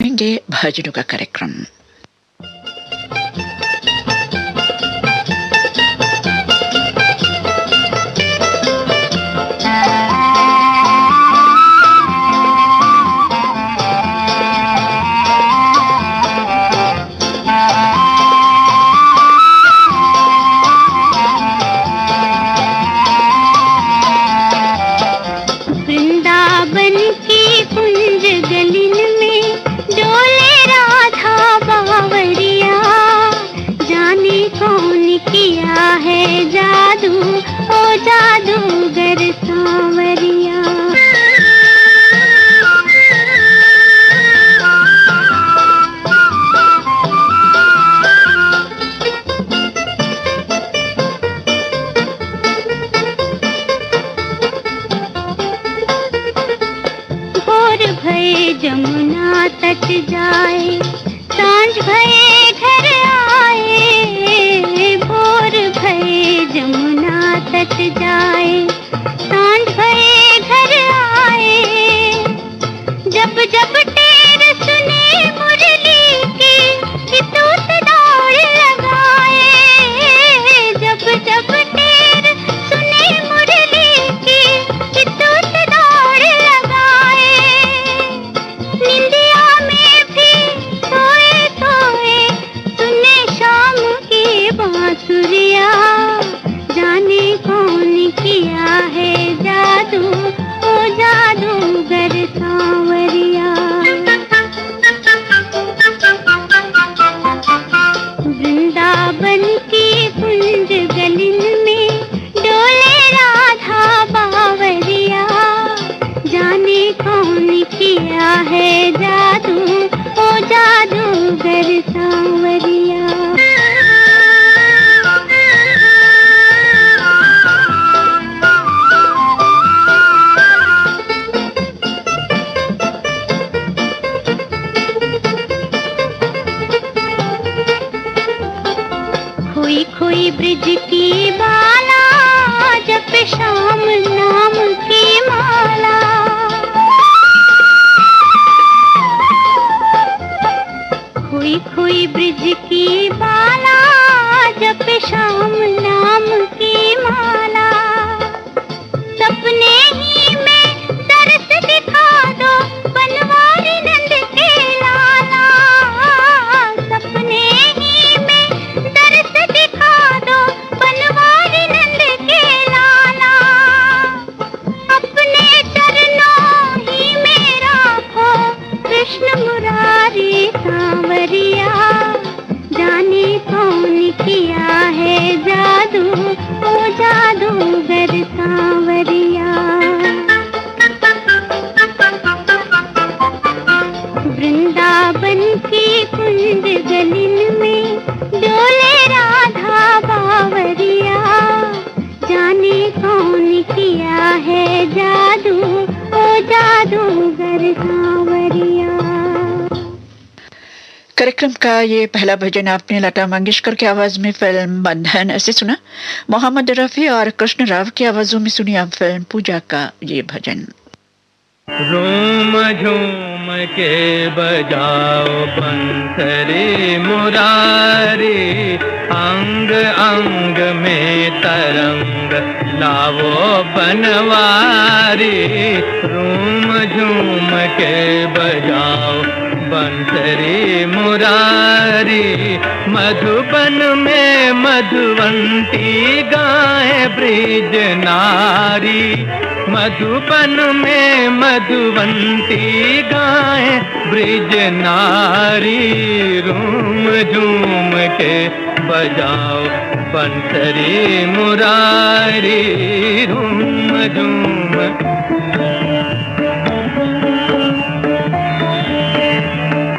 सुनेंगे भजनों का कार्यक्रम। कार्यक्रम का ये पहला भजन आपने लता मंगेशकर की आवाज में फिल्म बंधन ऐसे सुना। मोहम्मद रफी और कृष्ण राव की आवाजों में सुनी आप फिल्म पूजा का ये भजन। झूम झूम के बजाओ बंसरी मुरारी, अंग अंग में तरंग लावो बनवारी। झूम झूम के बजाओ बंसरी मुरारी, मधुबन में मधुवंती गाए ब्रिज नारी। मधुबन में मधुवंती गाए ब्रिज नारी। रूम झूम के बजाओ बंसरी मुरारी, रूम झूम।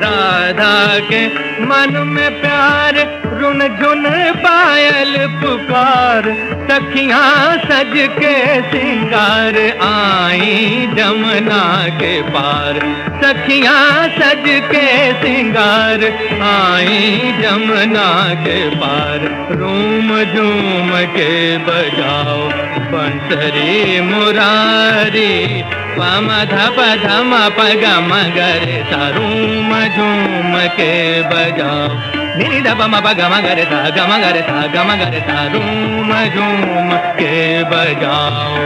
राधा के मन में प्यार रुन झुन पायल पुकार, सखियां सज के सिंगार आई जमुना के पार। सखियां सज के सिंगार हार आई जमुना के पार। रूम झूम के बजाओ बंसरी मुरारी, पम धप धम पग मगरे सा। रूम झूम के बजाओ निरी धप म पग मगरे सा, गम गरे सा, गम गरे सा। रूम झूम के बजाओ।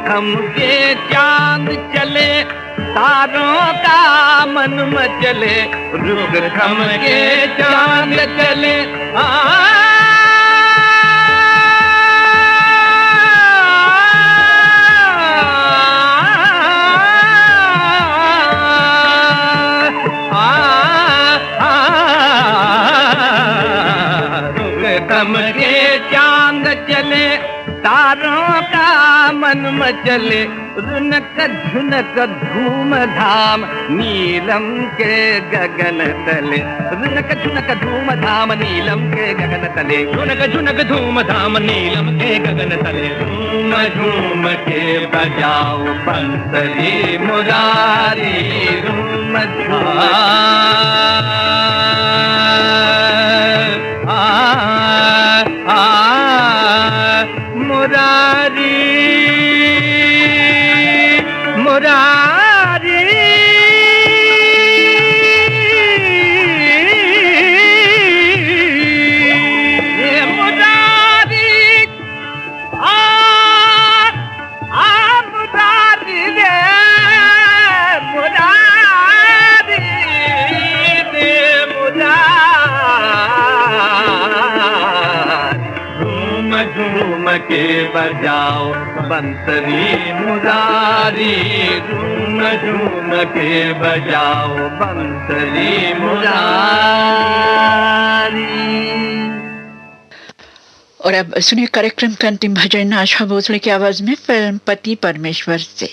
हम के चांद चले तारों का मन मचले, रुक थम के चांद चले थम के चांद चले तारों का मन मचले। रुनक झुनक धूम धाम नीलम के गगन तले, रुनक झुनक धूम धाम नीलम के गगन तले, रुनक झुनक धूम धाम नीलम के गगन तले। झूम झूम के बजाओ बंसरी मुरारी, झूम झूम मुरारी मुरारी। ये मुरारी मुरारी रे मुरारी रे मुरारी। झूम के बजाओ बंसरी मुरारी, झूम झूम के बजाओ बंसरी मुरारी। और अब सुनिए कार्यक्रम का अंतिम भजन आशा भोसले की आवाज में फिल्म पति परमेश्वर से।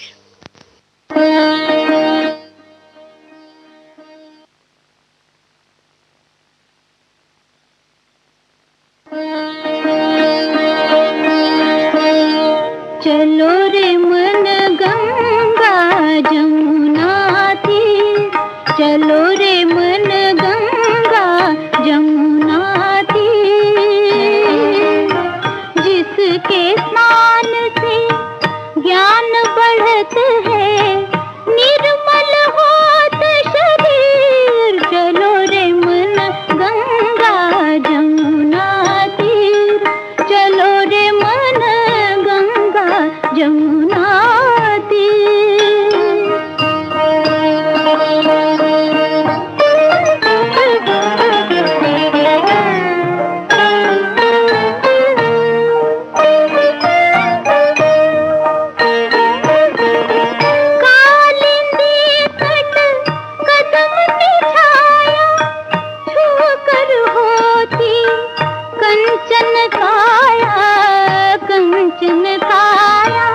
चलो रे मन गंगा जमुना तीर, चलो रे मन गंगा जमुना तीर। जिसके स्नान से ज्ञान बढ़त है, निर्मल होत शरीर। चलो रे मन गंगा जमुना तीर, चलो रे मन जमुना कंचन काया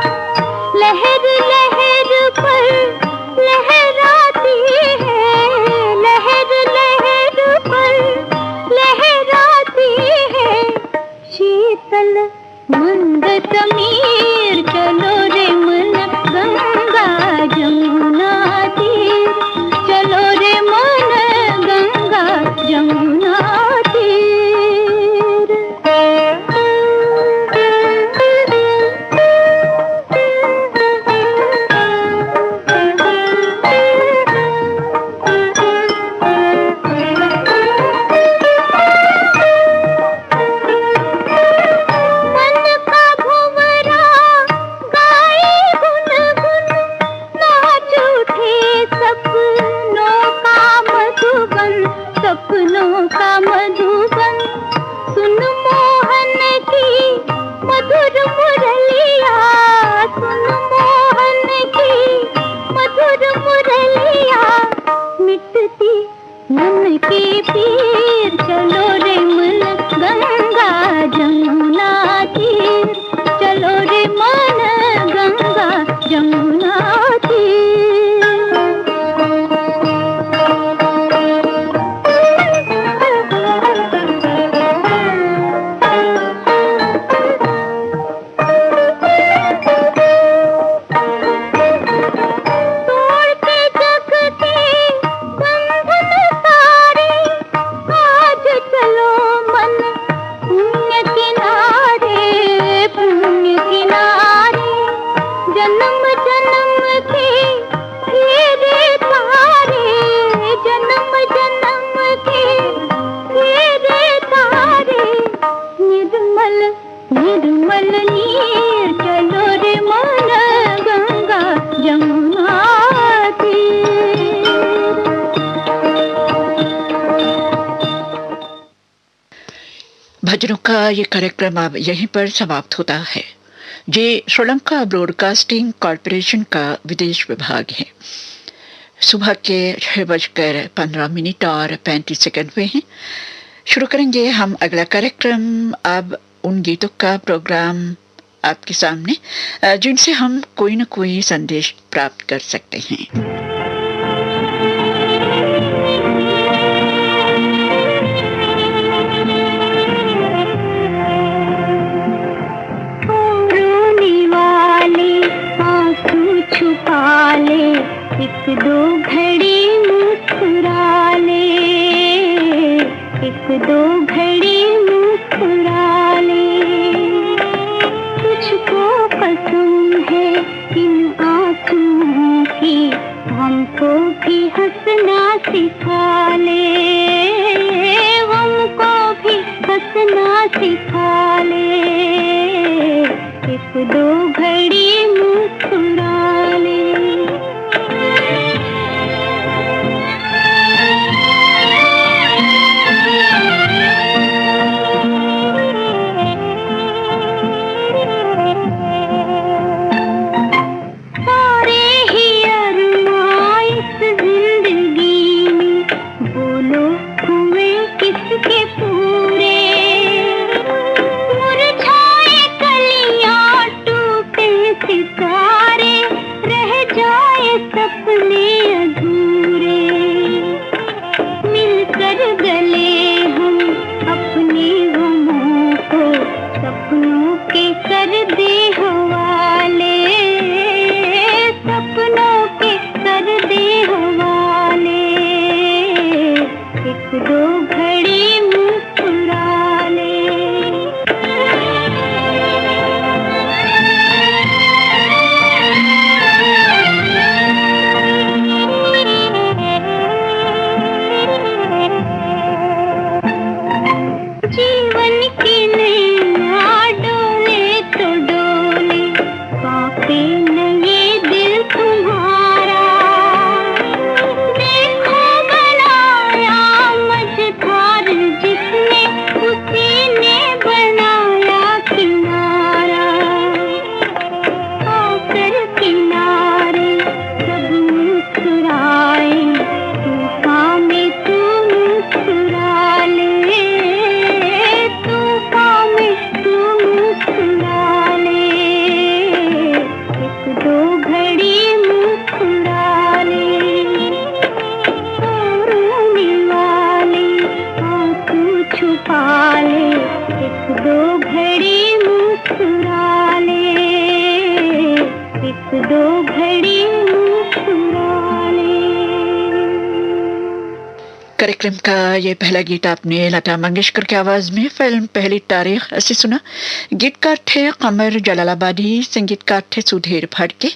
जन्म जन्म के फेरे तारे, जन्म जन्म के फेरे तारे, निर्मल निर्मल नीर चलो रे मन गंगा जमुना तीर। भजनों का ये कार्यक्रम अब यहीं पर समाप्त होता है। ये श्रीलंका ब्रॉडकास्टिंग कॉरपोरेशन का विदेश विभाग है। सुबह के 6:15 और 35 सेकंड हुए हैं। शुरू करेंगे हम अगला कार्यक्रम। अब उन गीतों का प्रोग्राम आपके सामने जिनसे हम कोई न कोई संदेश प्राप्त कर सकते हैं। छुपा ले, एक दो घड़ी मुस्कुरा ले, एक दो घड़ी मुस्कुरा ले। तुझको कसम है इन आंसुओं की, हमको भी हंसना सिखा ले, हमको भी हंसना सिखा ले, एक दो घड़ी मुस्कुरा ले। सारे ही अरमां इस जिंदगी में, बोलो हुए किसके पूरे। मुरझाए कलियां, टूटे सितारे, रह जाए सपने अधूरे। मिलकर गले हम अपने गमों को, सपनों के कर दे हवाले, सपनों के कर दे हवाले, एक दो घड़ी मुस्कुरा ले। जीवन की नैया डोले तो डोले, कांपे न ये दिल तुम्हारा। देखो बनाया मझधार जिसने, उसी ने बनाया किनारा। आकर किनारे सब मुस्कुराए, तूफान में तू मुस्कुरा ले, तूफान में तू मुस्कुरा ले, एक दो घड़ी मुस्कुरा ले। रोने वाले आंसू छुपा ले, एक दो घड़ी मुस्कुरा ले, एक दो घड़ी मुस्कुरा ले। कार्यक्रम का ये पहला गीत आपने लता मंगेशकर की आवाज में फिल्म पहली तारीख से सुना। गीतकार थे कमर जलालाबादी, संगीतकार थे सुधीर फड़के।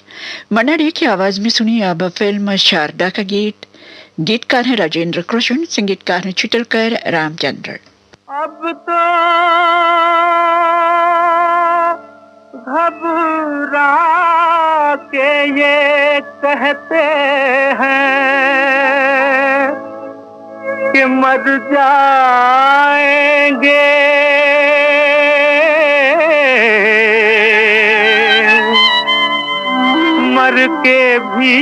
मन्ना की आवाज में सुनी अब फिल्म शारदा का गीत। गीतकार है राजेंद्र कृष्ण, संगीतकार है चितलकर रामचंद्र। अब तो घबरा के ये कहते हैं कि मर जाएंगे, मर के भी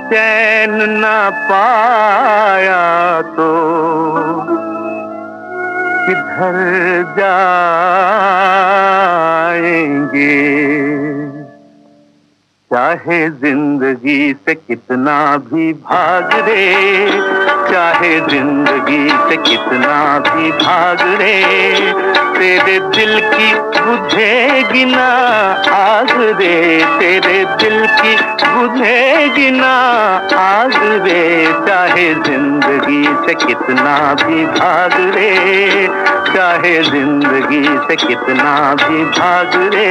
चैन न पाया तो किधर जाएंगे। चाहे जिंदगी से कितना भी भाग रे, चाहे जिंदगी से कितना भी भाग रे, तेरे दिल की बुझेगी ना आग रे, तेरे दिल की बुझेगी ना आग रे। चाहे जिंदगी से कितना भी भाग रे, चाहे जिंदगी से कितना भी भाग रे।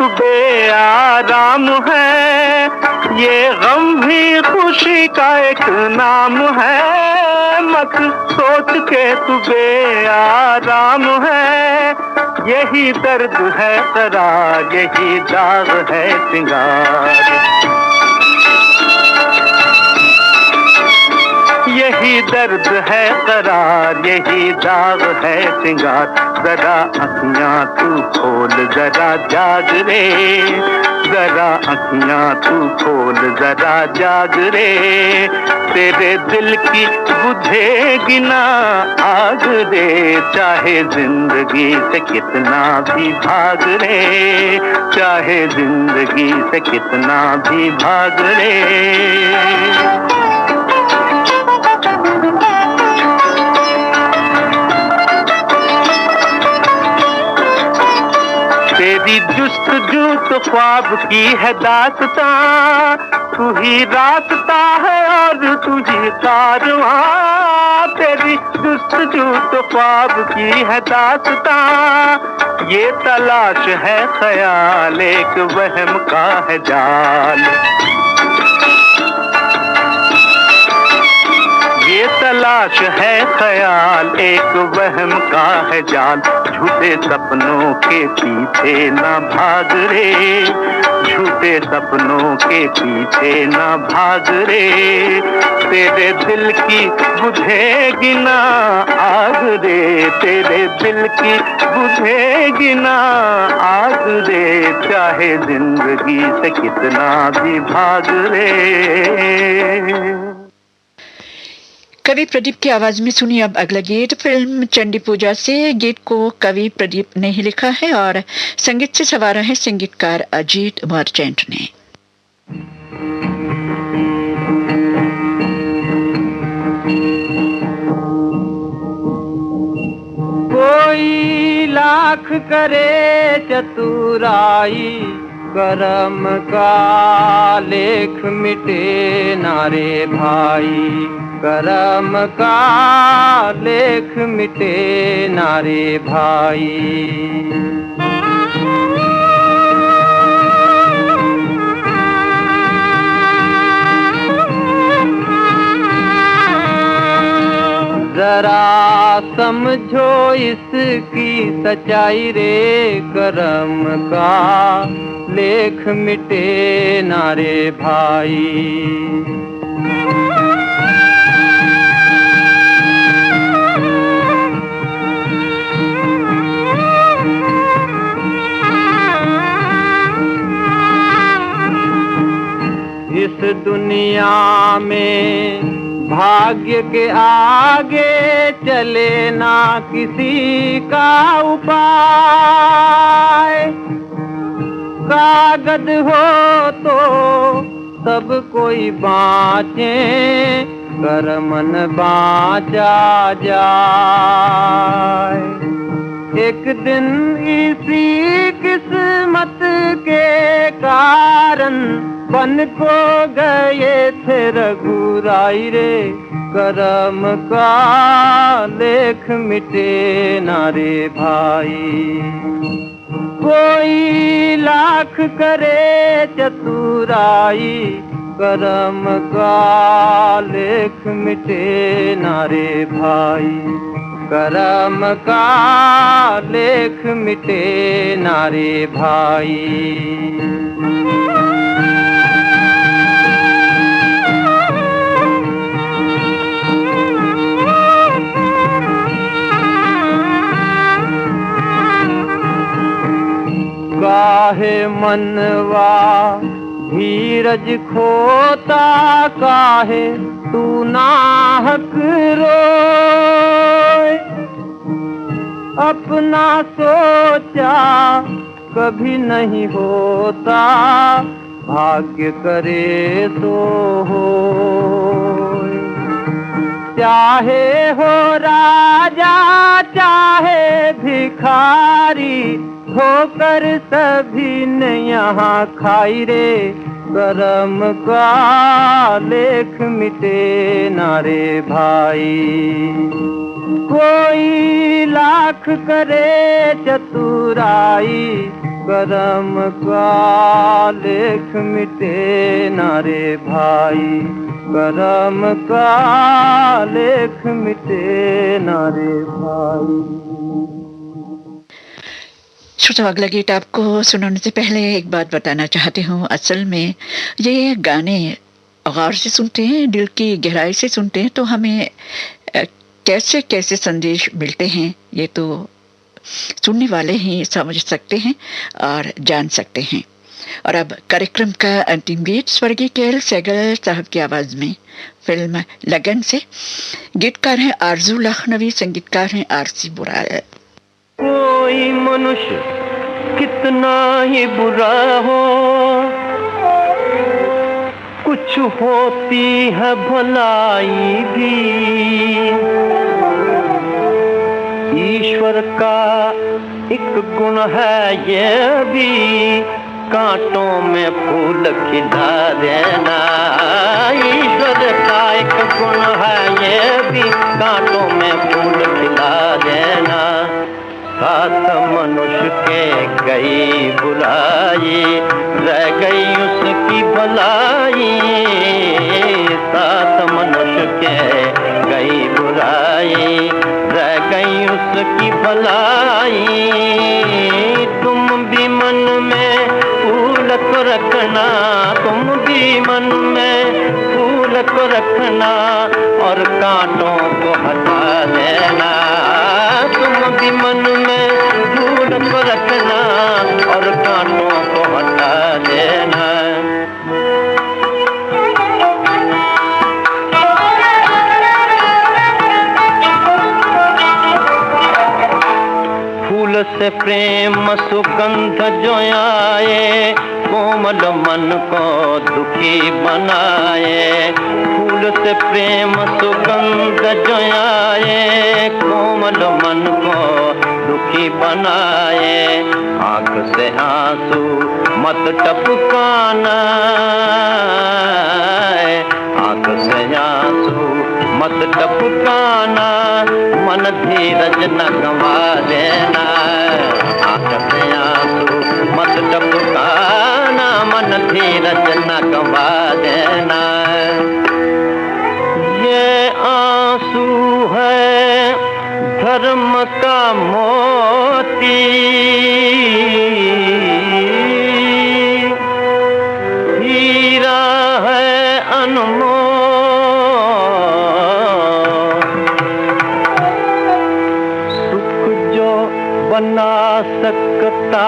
तू बेआराम है, ये गम भी खुशी का एक नाम है। मत सोच के तू बेआराम है, यही दर्द है करार, यही दाग है सिंगार। यही दर्द है करार, यही दाग है सिंगार। जरा अखियां तू खोल जरा जाग रे, जरा अखियां तू खोल जरा जाग रे। तेरे दिल की बुझेगी ना आग रे, चाहे जिंदगी से कितना भी भाग रे, चाहे जिंदगी से कितना भी भाग रे। तेरी जुस्तजू तो ख्वाब की है दास्तां, तू ही रास्ता है और तू ही कारवां। तेरी जुस्तजू तो ख्वाब की है दास्तां, ये तलाश है ख्याल एक वहम का है जाल। ये तलाश है ख्याल एक वहम का है जाल। झूठे सपनों के पीछे ना भाग रे, झूठे सपनों के पीछे ना भाग रे। तेरे दिल की बुझेगी ना आग रे, तेरे दिल की बुझेगी ना आग रे, चाहे जिंदगी से कितना भी भाग रे। कवि प्रदीप की आवाज में सुनी अब अगला गीत फिल्म चंडी पूजा से। गीत को कवि प्रदीप ने ही लिखा है और संगीत से संवारा है संगीतकार अजीत मर्चेंट ने। कोई लाख करे चतुराई, करम का लेख मिटे नारे भाई, करम का लेख मिटे नारे भाई। जरा समझो इसकी सच्चाई रे, करम का लेख मिटे नारे भाई। इस दुनिया में भाग्य के आगे चले ना किसी का उपाय। कागज हो तो सब कोई बाँचे, कर मन बाँचा जाए। एक दिन इसी किस्मत के कारण बन को गए थे रघुराई रे, करम का लेख मिटे नारे भाई। कोई लाख करे चतुराई, करम का लेख मिटे नारे भाई, करम का लेख मिटे नारे भाई। काहे मनवा धीरज खोता, काहे तू नाहक रोए। अपना सोचा कभी नहीं होता, भाग्य करे तो होए। चाहे हो राजा चाहे भिखारी, होकर सभी ने यहाँ खाई रे, करम का लेख मिटे नारे भाई। कोई लाख करे चतुराई, करम का लेख मिटे ना रे भाई, करम का लेख मिटे ना रे भाई। श्रोता, अगला गीत आपको सुनाने से पहले एक बात बताना चाहती हूँ। असल में ये गाने गौर से सुनते हैं, दिल की गहराई से सुनते हैं तो हमें कैसे कैसे संदेश मिलते हैं ये तो सुनने वाले ही समझ सकते हैं और जान सकते हैं। और अब कार्यक्रम का अंतिम गीत स्वर्गीय के.एल. सहगल साहब की आवाज में फिल्म लगन से। गीतकार हैं आरजू लखनवी, संगीतकार हैं आरसी बुराड़। कोई मनुष्य कितना ही बुरा हो, कुछ होती है भलाई भी। ईश्वर का एक गुण है ये भी, कांटों में फूल खिला देना। ईश्वर का एक गुण है ये भी, कांटों में फूल खिला देना। सात मनुष्य के गई बुराई, रह गई उसकी भलाई। सात मनुष्य के गई बुराई, रह गई उसकी भलाई। तुम भी मन में फूल को रखना, तुम भी मन में फूल को रखना और कांटों को हटा देना। तुम भी मन में फूल को रखना और कांटों को हटा देना। फूल से प्रेम सुगंध जो आए, कोमल मन को दुखी बनाए। फूल से प्रेम सुगंध जो आए, कोमल मन को दुखी बनाए। आंख से आंसू मत टपकाना, आंख से आंसू मत टपकाना। मन धीरज न गंवा देना, आंख से आंसू मत टपकाना। मन धीरज न गंवा देना। ये आंसू है धर्म का मोती, हीरा है अनमोल। सुख जो बना सकता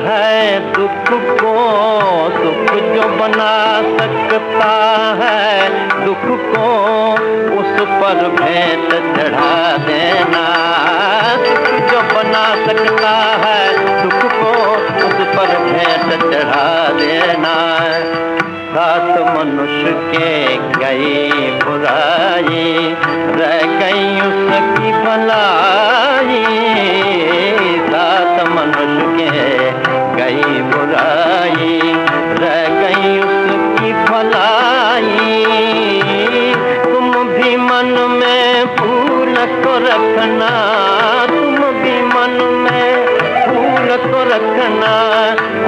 है दुख को, सुख जो बना सकता है दुख को, उस पर भेंट चढ़ा देना। सुख जो बना सकता है दुख को, उस पर भेंट चढ़ा देना। सात मनुष्य के गई बुराई, रह गई उसकी भलाई। सात मनुष्य के गई बुराई, रह गई उसकी भलाई। तुम भी मन में फूल को रखना, तुम भी मन में फूल को रखना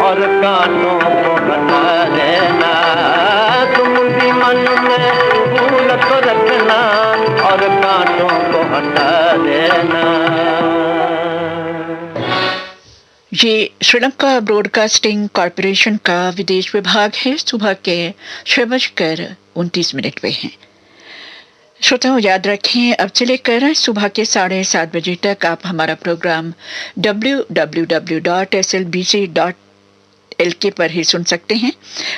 और कांटों को हटा देना। तुम भी मन में फूल को रखना और कांटों को हटा देना। ये श्रीलंका ब्रॉडकास्टिंग कॉरपोरेशन का विदेश विभाग है। सुबह के 6:29 पे हैं। श्रोताओं, याद रखें अब से लेकर सुबह के 7:30 बजे तक आप हमारा प्रोग्राम www.slbc.lk पर ही सुन सकते हैं।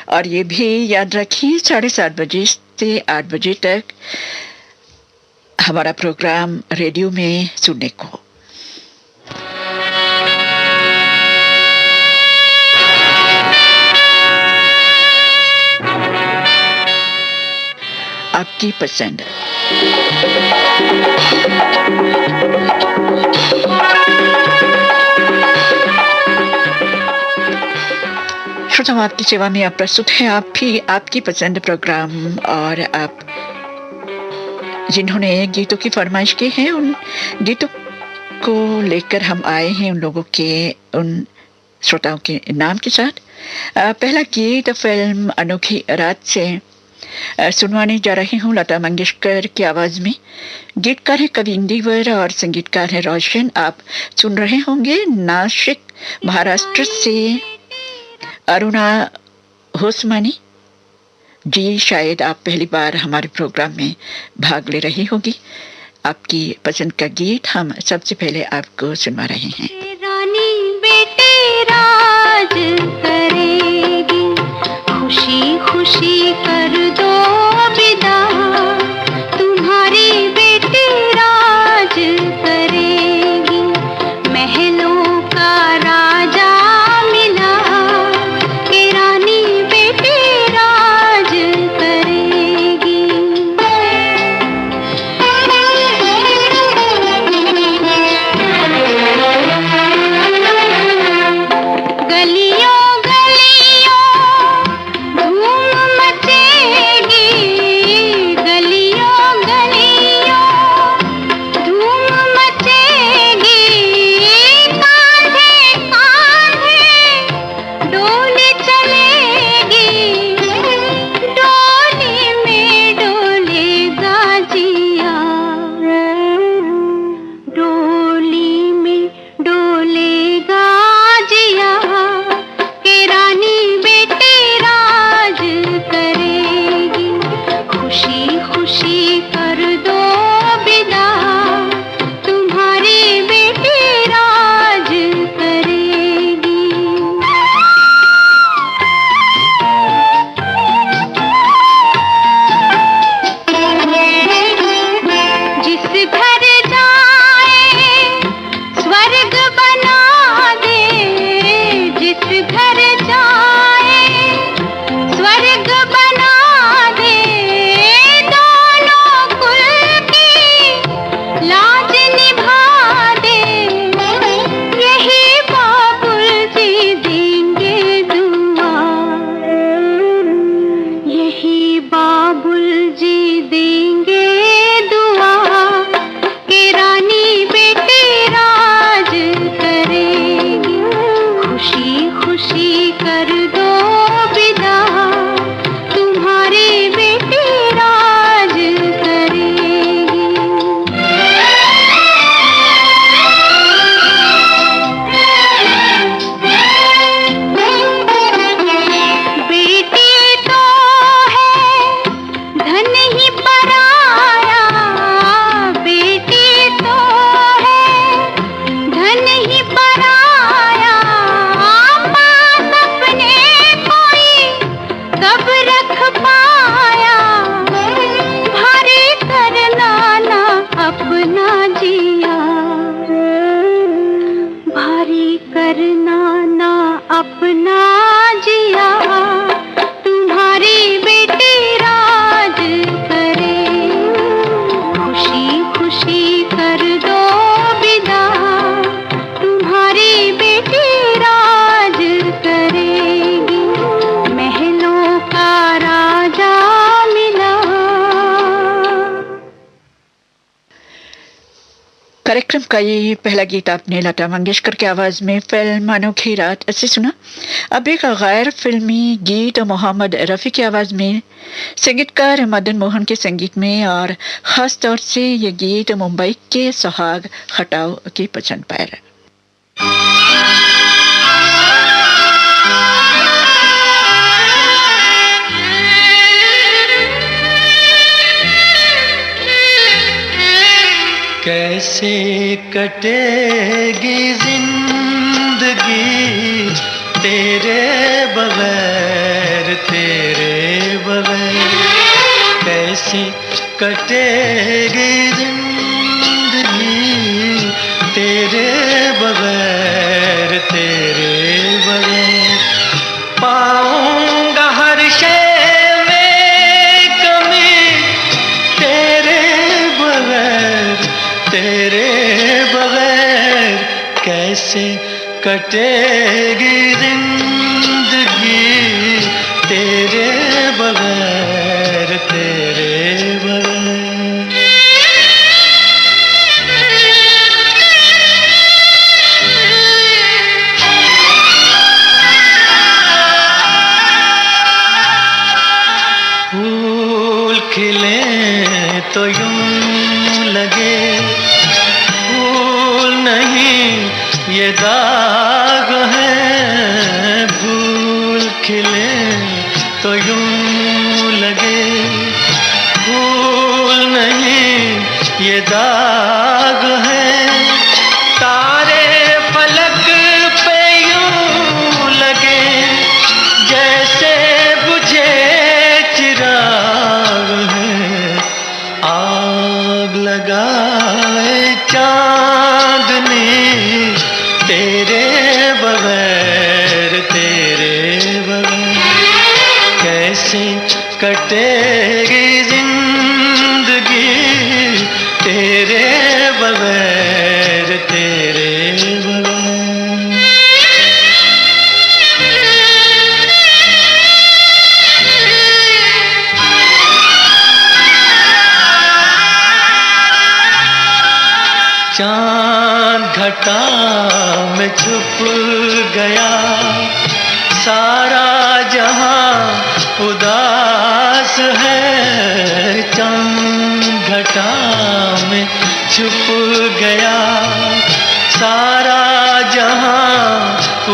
और ये भी याद रखिए 7:30 बजे से 8 बजे तक हमारा प्रोग्राम रेडियो में सुनने को। आपकी पसंद। श्रोताओं, आपकी सेवा में अब प्रस्तुत है आपकी पसंद प्रोग्राम। और आप जिन्होंने गीतों की फरमाइश की है उन गीतों को लेकर हम आए हैं, उन लोगों के उन श्रोताओं के नाम के साथ पहला गीत फिल्म अनोखी रात से सुनवाने जा रही हूँ लता मंगेशकर की आवाज में। गीतकार है कवि इंदिवर और संगीतकार है रोशन। आप सुन रहे होंगे नासिक महाराष्ट्र से अरुणा होसमानी जी। शायद आप पहली बार हमारे प्रोग्राम में भाग ले रही होगी। आपकी पसंद का गीत हम सबसे पहले आपको सुनवा रहे हैं। रानी बेटे राज करेगी, खुशी खुशी कर दो विदा, तुम्हारी बेटी राज करेगी, महलों का राजा मिला, के रानी बेटी राज करेगी। गलियों गलियों धूम मचेगी, गलियों गलियों धूम मचेगी, कांधे कांधे डोली चलेगी, डोली में डोलेगा जिया, डोली में डोलेगा जिया, के रानी बेटी राज करेगी, खुशी खुशी कर दो विदा, तुम्हारी बेटी राज करेगी। जिस घर जाए स्वर्ग बना दे, जिस घर जाए स्वर्ग बना दे, दोनों कुल की लाज निभा दे, यही बाबुल जी देंगे दुआ, यही बाबुल जी देंगे दुआ, के रानी बेटी राज करेगी, खुशी खुशी कर दो विदा, तुम्हारी बेटी राज करेगी। बेटी तो है धन ही पराया, बेटी तो है धन ही पराया, पास अपने कोई कब रख पाया, भारी करना ना अपना जिया, भारी करना ना अपना जिया, तुम्हारी बेटी राज करे, खुशी खुशी कर दो विदा, तुम्हारी बेटी राज करेगी, महलों का राजा मिला। कार्यक्रम का ये पहला गीत आपने लता मंगेशकर की आवाज में फिल्म अनोखी रात से सुना। अब एक गैर फिल्मी गीत मोहम्मद रफ़ी की आवाज में, संगीतकार मदन मोहन के संगीत में, और खास तौर से ये गीत मुंबई के सुहाग खटाव की पसंद पर। कैसे कटेगी जिंदगी तेरे बगैर, तेरे बगैर, कैसे कटेगी जिंदगी तेरे बगैर, तेरे बगैर, पाऊंगा हर शय में कमी तेरे बगैर, तेरे बगैर, कैसे कटेगी जिंदगी तेरे बगैर, तेरे बगैर। फूल खिले तो यूं लगे फूल नहीं ये दाग है, फूल खिले तो यूं लगे फूल नहीं ये दाग है, तारे फलक पे यूं लगे जैसे बुझे चिराग है, आग लगाए चांदनी तेरे बगैर कैसे कटेगी जिंदगी तेरे बगैर चांद घटा में छुप गया, सारा जहां उदास है, चांद घटा में छुप गया, सारा जहां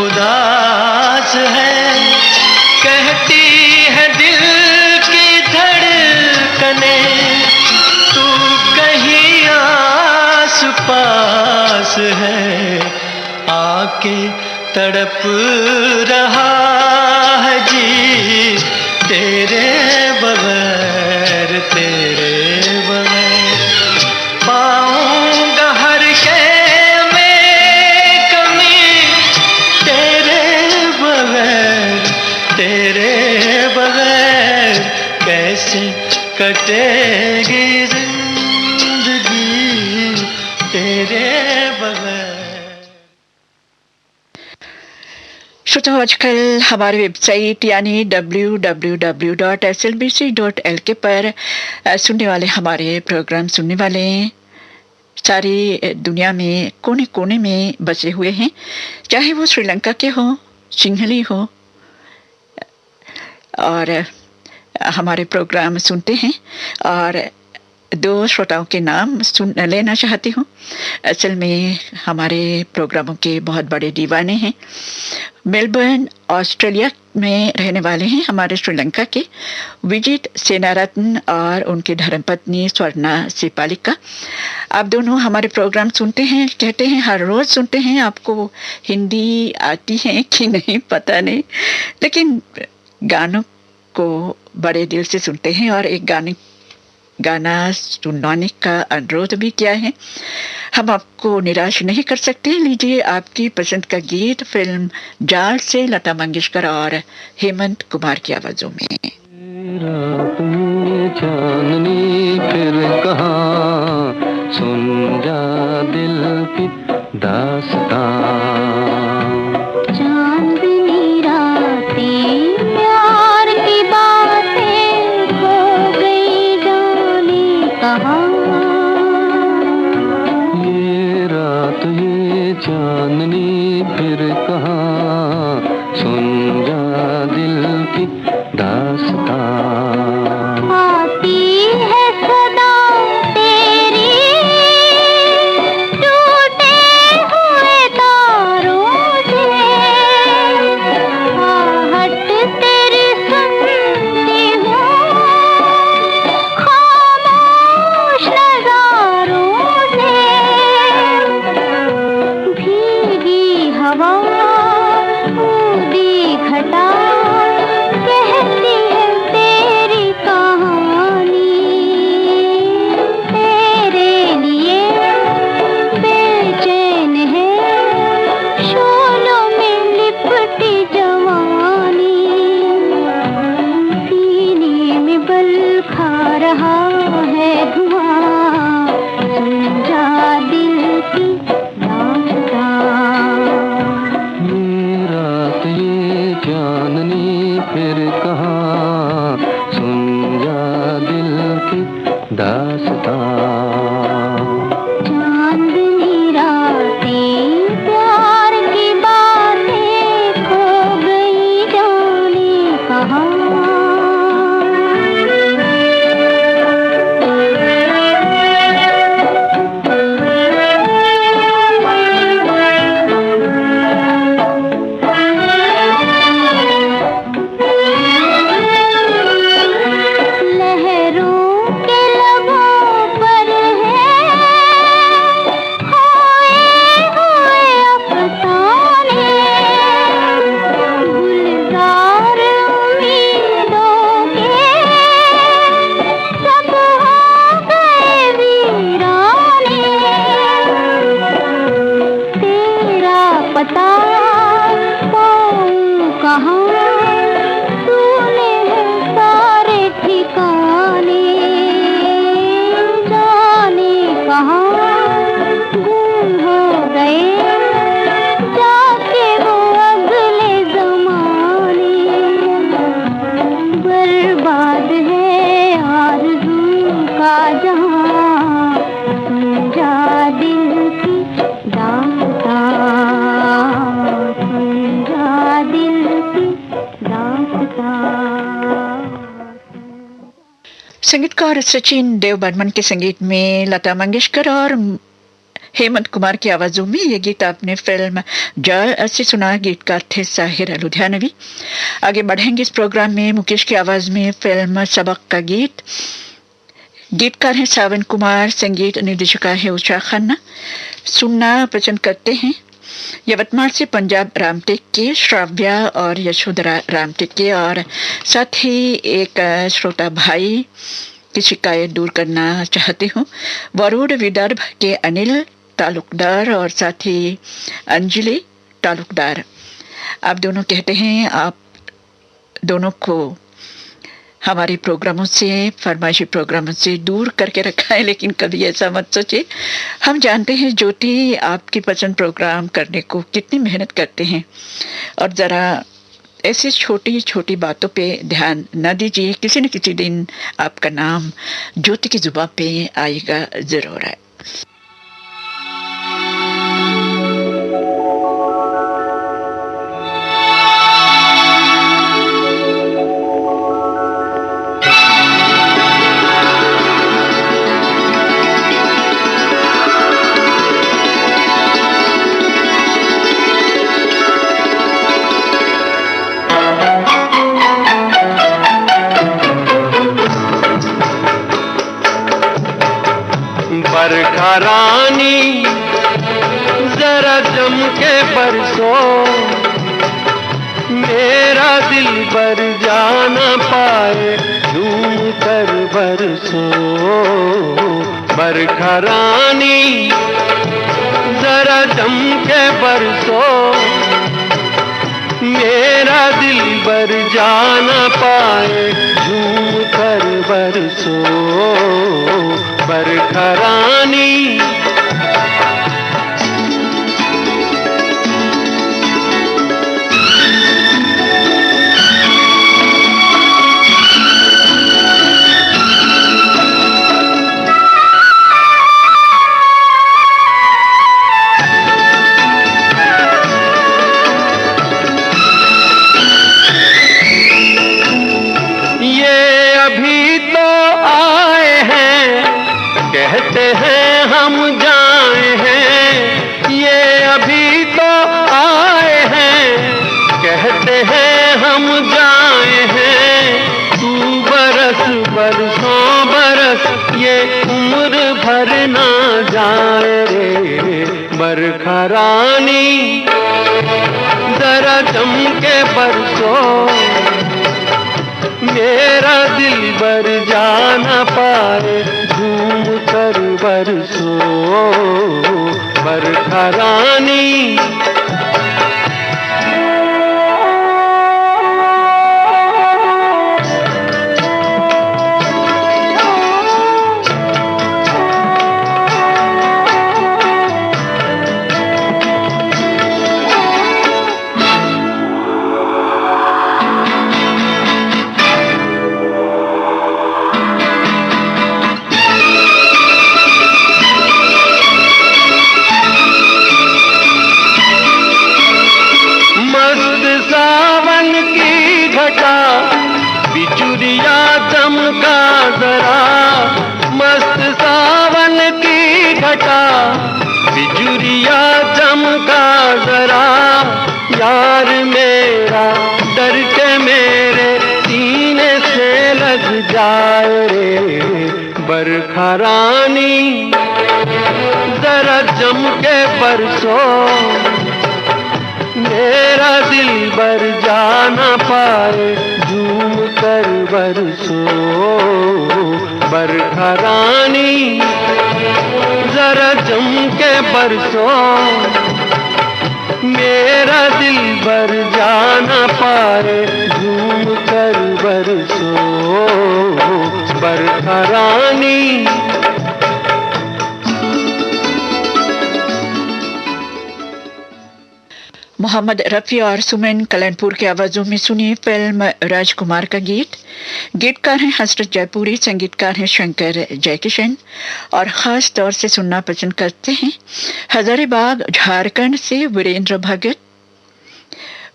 उदास है, कहती है दिल की धड़कने तू कहीं आस पास है, आके तड़प रहा है जी तेरे बगैर पाऊंगा हर शय में कमी तेरे बगैर कैसे कटेगी जिंदगी तेरे बगैर। श्रोताओ, आजकल हमारी वेबसाइट यानी www.slbc.lk पर सुनने वाले हमारे प्रोग्राम सुनने वाले सारी दुनिया में कोने कोने में बसे हुए हैं, चाहे वो श्रीलंका के हो, सिंहली हो, और हमारे प्रोग्राम सुनते हैं। और दो श्रोताओं के नाम लेना चाहती हूँ। असल में हमारे प्रोग्रामों के बहुत बड़े दीवाने हैं। मेलबर्न ऑस्ट्रेलिया में रहने वाले हैं हमारे श्रीलंका के विजित सेनारत्न और उनकी धर्मपत्नी स्वर्णा सिपालिका। आप दोनों हमारे प्रोग्राम सुनते हैं, कहते हैं हर रोज़ सुनते हैं। आपको हिंदी आती है कि नहीं पता नहीं, लेकिन गानों को बड़े दिल से सुनते हैं और एक गाना सुनाने का अनुरोध भी किया है। हम आपको निराश नहीं कर सकते। लीजिए आपकी पसंद का गीत फिल्म जाल से लता मंगेशकर और हेमंत कुमार की आवाजों में। रात में चांदनी फिर कहाँ, सुन जा दिल की दास्तां। चांदनी रातें प्यार की बातें हो गई जाने कहाँ। ये रात ये चांदनी फिर कहाँ, सुन जा दिल की दास्तां। आती है सदा तेरी टूटे हुए तारों से, आहट तेरी सुनती हूँ खामोश नज़ारों से। भीगी हवा ऊदी घटा कहती है तेरी कहानी, तेरे लिए बेचैन है शोलों में लिपटी जवानी। सीने में बल खा रहा है धुआं, सुन जा दिल की दास्तां। ये रात ये चांदनी फिर कहाँ, सुन जा दिल की दास्तां। चांदनी रातें प्यार की बातें खो गई जाने कहाँ। संगीतकार सचिन देव बर्मन के संगीत में लता मंगेशकर और हेमंत कुमार की आवाजों में ये गीत आपने फिल्म जल से सुना। गीतकार थे साहिर लुधियानवी। आगे बढ़ेंगे इस प्रोग्राम में मुकेश की आवाज में फिल्म सबक का गीत। गीतकार हैं सावन कुमार, संगीत निर्देशिका है उषा खन्ना। सुनना पसंद करते हैं यवतमाल से पंजाब रामटेक के श्राव्या और यशोधरा रामटेक के, और साथ ही एक श्रोता भाई की शिकायत दूर करना चाहते हो वरुण विदर्भ के अनिल तालुकदार और साथ ही अंजलि तालुकदार। आप दोनों कहते हैं आप दोनों को हमारे प्रोग्रामों से, फरमाइशी प्रोग्रामों से दूर करके रखा है, लेकिन कभी ऐसा मत सोचे। हम जानते हैं ज्योति आपकी पसंद प्रोग्राम करने को कितनी मेहनत करते हैं, और ज़रा ऐसी छोटी छोटी बातों पे ध्यान न दीजिए। किसी न किसी दिन आपका नाम ज्योति की जुबान पे आएगा ज़रूर है। बरखा रानी जरा जम के बरसो, मेरा दिल बर जाना पाए झूम कर बरसो। बरखा रानी जरा जम के बरसो, मेरा दिल बर जाना पाए झूम कर बरसो। बरखा रानी कहते हैं हम जाए हैं, ये अभी तो आए हैं। कहते हैं हम जाए हैं, तू बरस बरसों बरस ये उम्र भर ना जाए रे। बरखा रानी जरा जम के बरसो, मेरा दिल बर जाना पाए झूम कर बरसो। बरखा रानी बिजुरिया चमका जरा, मस्त सावन की घटा बिजुरिया चमका जरा। यार मेरा डर के मेरे सीने से लग जाए रे। बरखा रानी जरा जम के बरसो, मेरा दिल बर जाना पाए झूम कर बरसो। बरखा रानी जरा जम के बरसो, मेरा दिल बर जाना पाए झूम कर बरसो। बरखा रानी मोहम्मद रफ़ी और सुमन कल्याणपुर की आवाजों में सुनिए फिल्म राजकुमार का गीत। गीतकार हैं हसरत जयपुरी, संगीतकार हैं शंकर जयकिशन, और खास तौर से सुनना पसंद करते हैं हजारीबाग झारखंड से वीरेंद्र भगत,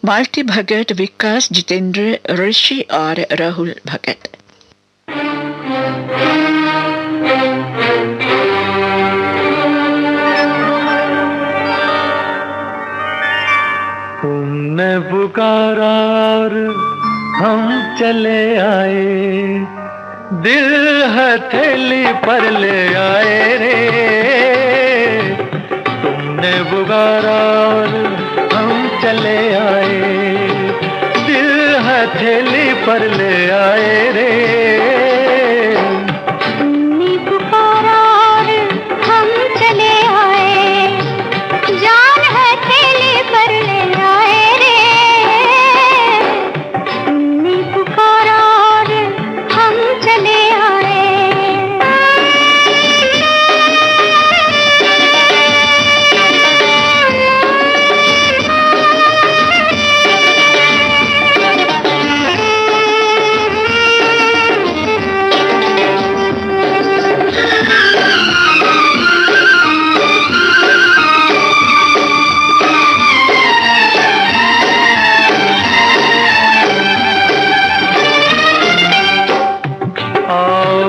मालती भगत, विकास, जितेंद्र, ऋषि और राहुल भगत। तुमने पुकारा और हम चले आए, दिल हथेली पर ले आए रे। तुमने पुकारा और हम चले आए, दिल हथेली पर ले आए रे। तुमने पुकारा और हम चले आए, जान हथेली पर ले आए रे। तुमने पुकारा और हम चले आए।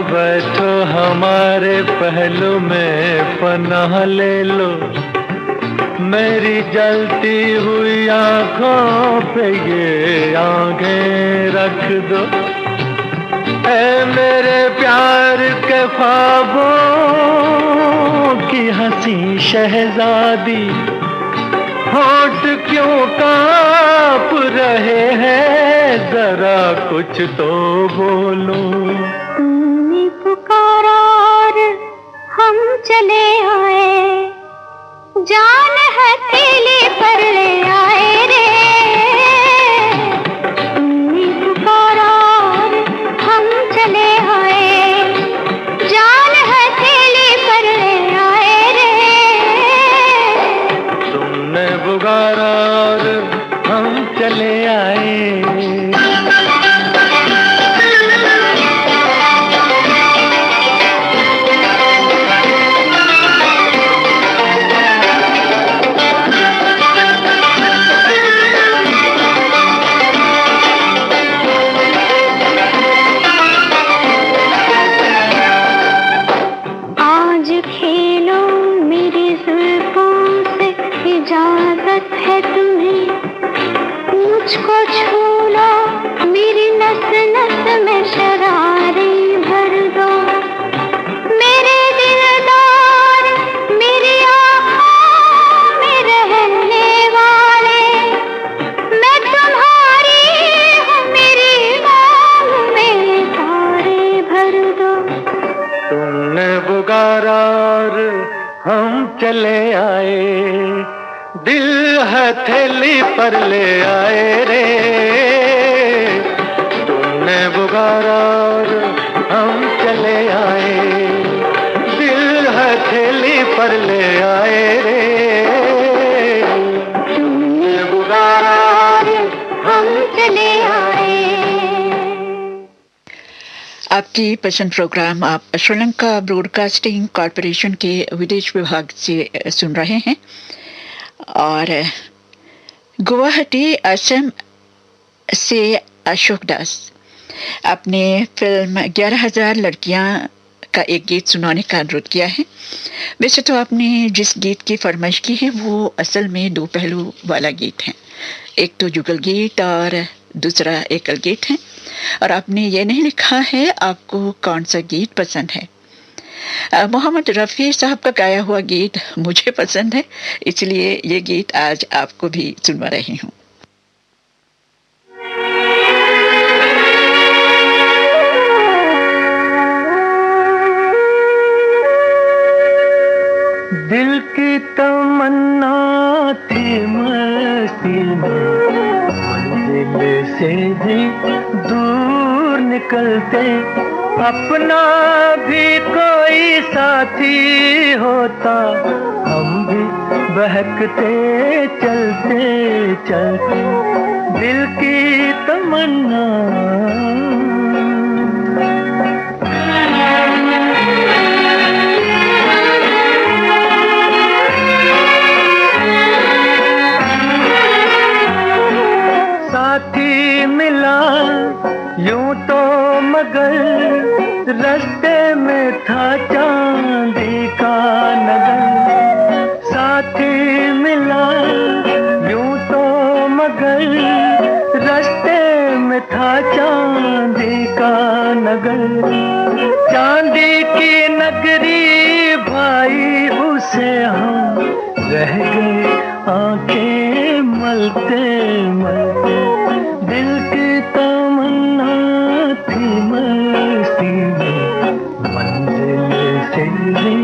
बैठो हमारे पहलू में पनाह ले लो, मेरी जलती हुई आंखों पे ये आंखें रख दो। ऐ मेरे प्यार के ख्वाबों की हंसी शहजादी, होठ क्यों कांप रहे हैं, जरा कुछ तो बोलो। तुमने पुकारा और हम चले आए, जान हथेली पर ले आए रे। तुमने पुकारा और हम चले आए, जान हथेली पर ले आए रे। तुमने पुकारा और हम चले आए। इजाजत है तुम्हें, मुझको छू लो, मेरी नस नस में शरारे भर दो। मेरे दिलदार, मेरी आँखों में रहने वाले, मैं तुम्हारी हूँ, मेरी मांग में तारे भर दो। तुमने पुकारा और हम चले आए, दिल हथेली पर ले आए रे। तुमने पुकारा और हम चले आए, दिल हथेली पर ले आए रे। तुमने पुकारा और हम चले आए। आपकी पसंद प्रोग्राम आप श्रीलंका ब्रॉडकास्टिंग कॉरपोरेशन के विदेश विभाग से सुन रहे हैं और गुवाहाटी असम से अशोक दास अपने फिल्म 11,000 लड़कियां का एक गीत सुनाने का अनुरोध किया है। वैसे तो आपने जिस गीत की फरमाइश की है वो असल में दो पहलू वाला गीत है, एक तो युगल गीत और दूसरा एकल गीत है, और आपने ये नहीं लिखा है आपको कौन सा गीत पसंद है। मोहम्मद रफ़ी साहब का गाया हुआ गीत मुझे पसंद है, इसलिए ये गीत आज आपको भी सुनवा रही हूँ। दिल की तमन्ना थी मस्ती में, मंजिल से भी दूर निकलते, अपना भी कोई साथी होता, हम भी बहकते चलते चलते। दिल की तमन्ना साथी मिला यूं तो मगर रास्ते था चांदी का नगर, साथी मिला यूं तो मगर रास्ते में था चांदी का नगर। चांदी की नगरी भाई उसे हम रह गए आंखें मलते मलते। दिल की तमन्ना थी मस्ती में, मंजिल से भी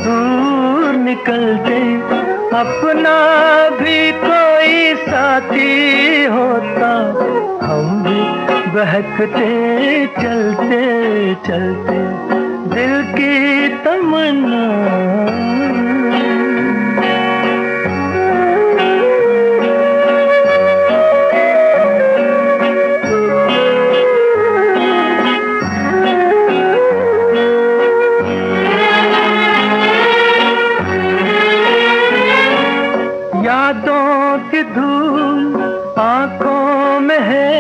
दूर निकलते। अपना भी कोई साथी होता, हम भी बहकते चलते चलते। दिल की तमन्ना। यादों की धूल आंखों में है,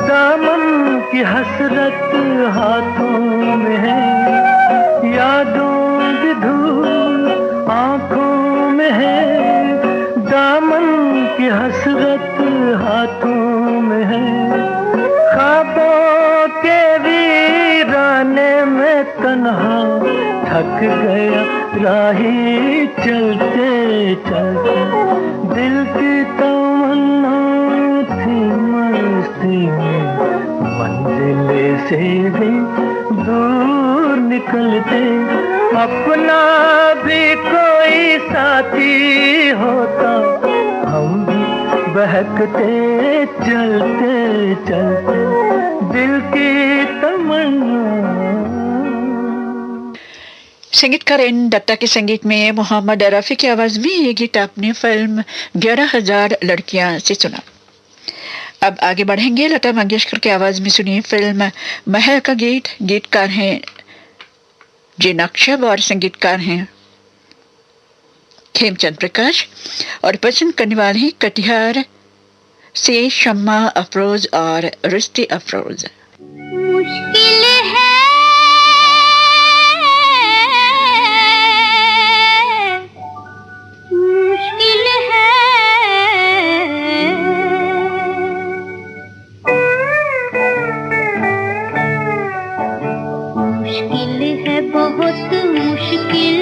दामन की हसरत हाथों में है। यादों की धूल आंखों में है, दामन की हसरत हाथों में है। ख्वाबों के वीराने में तन्हा थक गया राही चलते चलते। दिल की तमन्ना थी मस्ती में, मंजिल से भी दूर निकलते। अपना भी कोई साथी होता, हम भी बहकते चलते चलते। दिल की तमन्ना। संगीतकार एन दत्ता के संगीत में मोहम्मद रफी की आवाज में ये गीत आपने फिल्म 11,000 लड़कियां से सुना। अब आगे बढ़ेंगे। लता मंगेशकर की आवाज में सुनिए फिल्म महल का गीत। गीतकार हैं जे नक्शब और संगीतकार हैं खेमचंद प्रकाश और पसंद करने वाले हैं कटिहार से शम्मा अफरोज और रुस्ती अफरोज। मुश्किल है मुश्किल है मुश्किल है बहुत मुश्किल,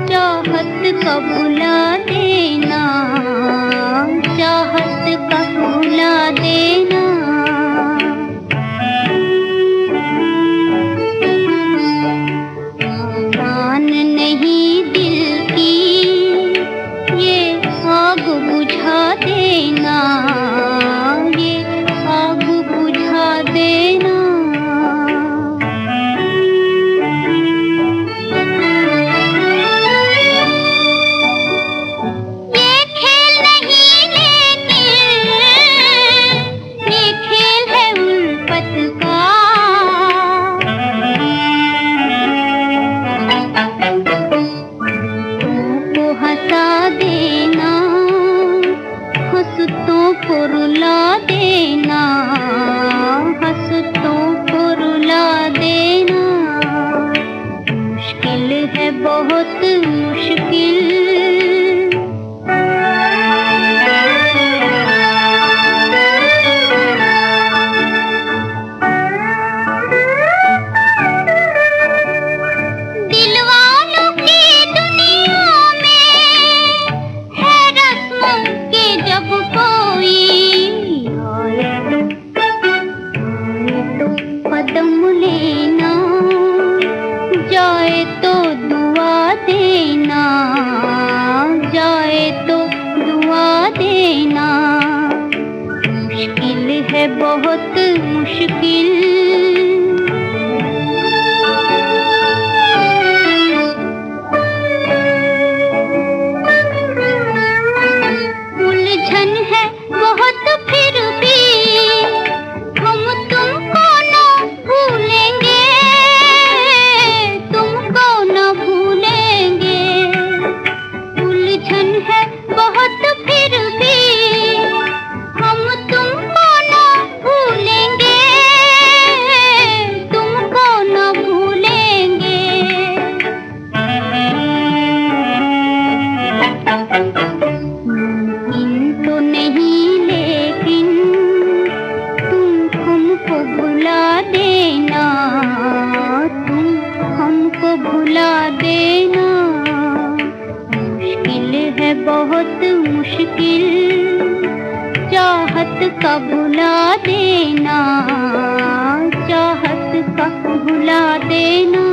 चाहत का भुला देना, चाहत का भुला देना। मान नहीं दिल की ये आग बुझा देना, ये आग बुझा देना। ये खेल नहीं लेकिन ये भुला देना मुश्किल है बहुत मुश्किल, चाहत का भुला देना, चाहत का भुला देना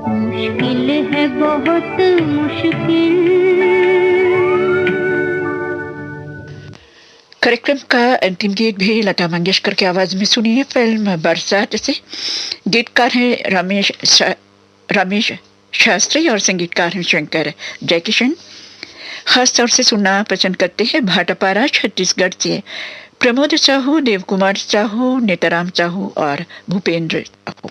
मुश्किल है बहुत मुश्किल। कार्यक्रम का अंतिम गीत भी लता मंगेशकर की आवाज में सुनिए फिल्म बरसात से। गीतकार हैं रमेश शास्त्री और संगीतकार हैं शंकर जयकिशन। खास तौर से सुनना पसंद करते हैं भाटापारा छत्तीसगढ़ से प्रमोद साहू, देव कुमार साहू, नेताराम साहू और भूपेंद्र साहू।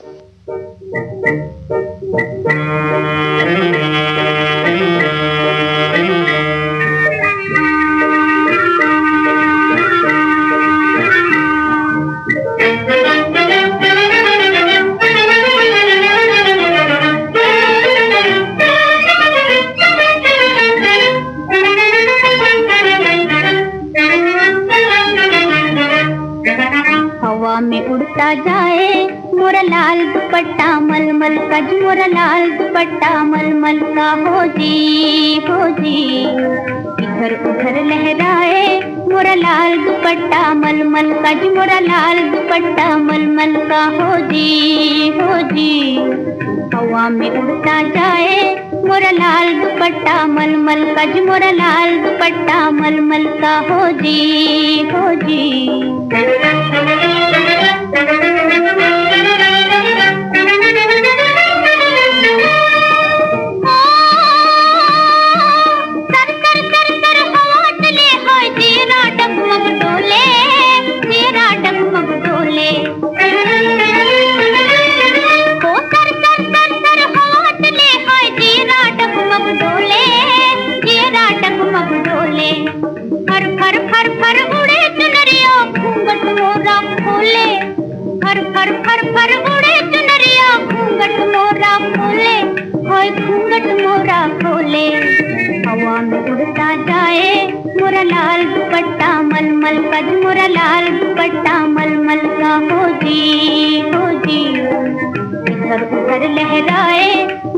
हवा में उड़ता जाए मोरा लाल दुपट्टा मलमल का, मोरा लाल दुपट्टा मलमल का हो जी, हो जी। इधर उधर लहराए मोरा लाल दुपट्टा मलमल का, मोरा लाल दुपट्टा मलमल का हो जी, हो जी। हवा में उड़ता जाए मोरा लाल दुपट्टा मलमल का, मोरा लाल दुपट्टा मलमल का हो जी, हो जी। हवा में उड़ता जाए मोरा लाल दुपट्टा मलमल का, मोरा लाल दुपट्टा मलमल का हो जी, हो जी। इधर उधर लहराए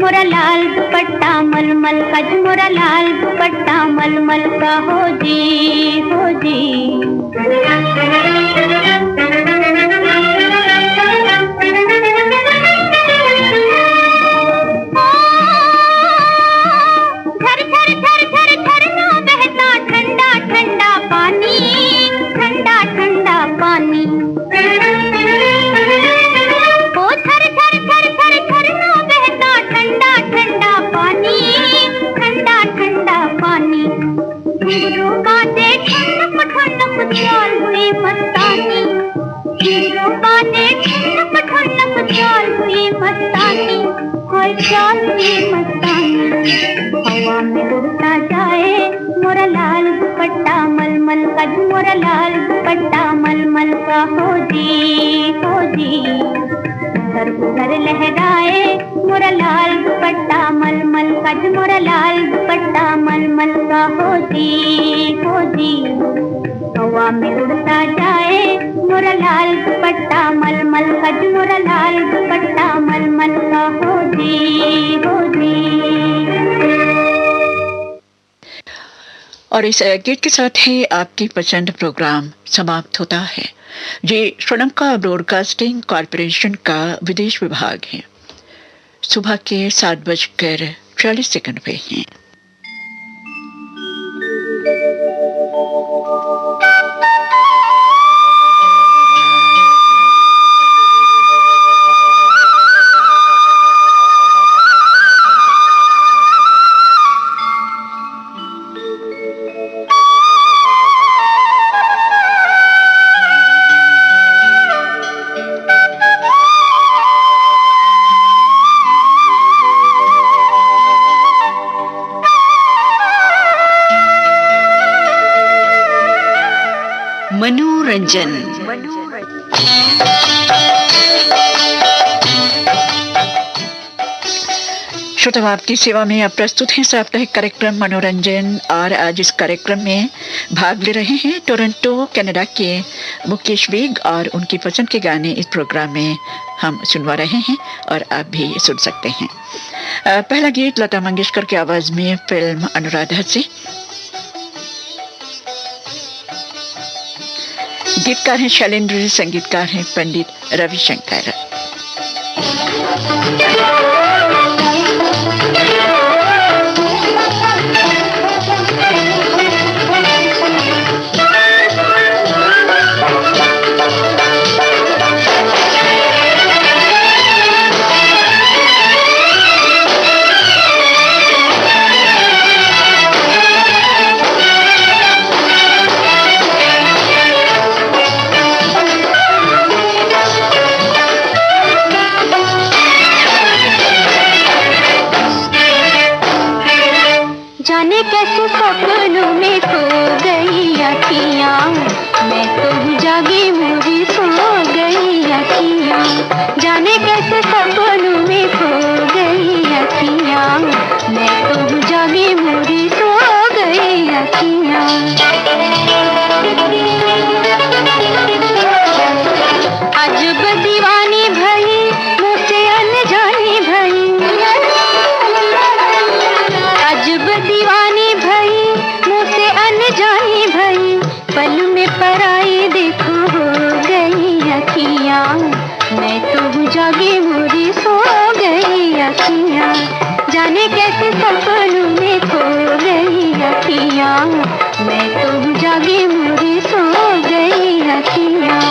मोरा लाल दुपट्टा मलमल का, मोरा लाल दुपट्टा मलमल का हो जी, हो जी। हवा में उड़ता जाए मोरा लाल दुपट्टा मलमल का, मोरा लाल दुपट्टा मलमल का हो जी, हो जी। इधर उधर लहराए मोरा लाल दुपट्टा मलमल का, मोरा लाल दुपट्टा मलमल का हो जी, हो जी। हवा में उड़ता जाए मोरा लाल दुपट्टा मलमल का, मोरा लाल दुपट्टा मलमल का हो जी, हो जी। और इस गीत के साथ ही आपकी पसंद प्रोग्राम समाप्त होता है। ये श्रीलंका ब्रॉडकास्टिंग कॉरपोरेशन का विदेश विभाग है। सुबह के 7:40 पे हैं। मनोरंजन। श्रोताओं, आपकी सेवा में अब प्रस्तुत है साप्ताहिक कार्यक्रम मनोरंजन। और आज इस कार्यक्रम में भाग ले रहे हैं टोरंटो कनाडा के मुकेश बेग और उनकी पसंद के गाने इस प्रोग्राम में हम सुनवा रहे हैं और आप भी सुन सकते हैं। पहला गीत लता मंगेशकर की आवाज में फिल्म अनुराधा से। गीतकार हैं शैलेंद्र, संगीतकार हैं पंडित रविशंकर। जाने कैसे सपनों में खो गई अखियाँ, मैं तो जागी मुझे सो गई अखियाँ। जाने कैसे सपनों में खो गई अखियाँ, मैं तो जागी मुझे सो गई अखियाँ। अजब दीवानी भई मुझसे अनजानी भई, अजब दीवानी भई मुझसे अनजानी भई, पल में पराई देखो हो गई अखियाँ, मैं तो जागी मुझे सो गई अखियाँ। जाने कैसे सपनों में खो गई अखियाँ, मैं तो जागी मुझे सो गई अखियाँ।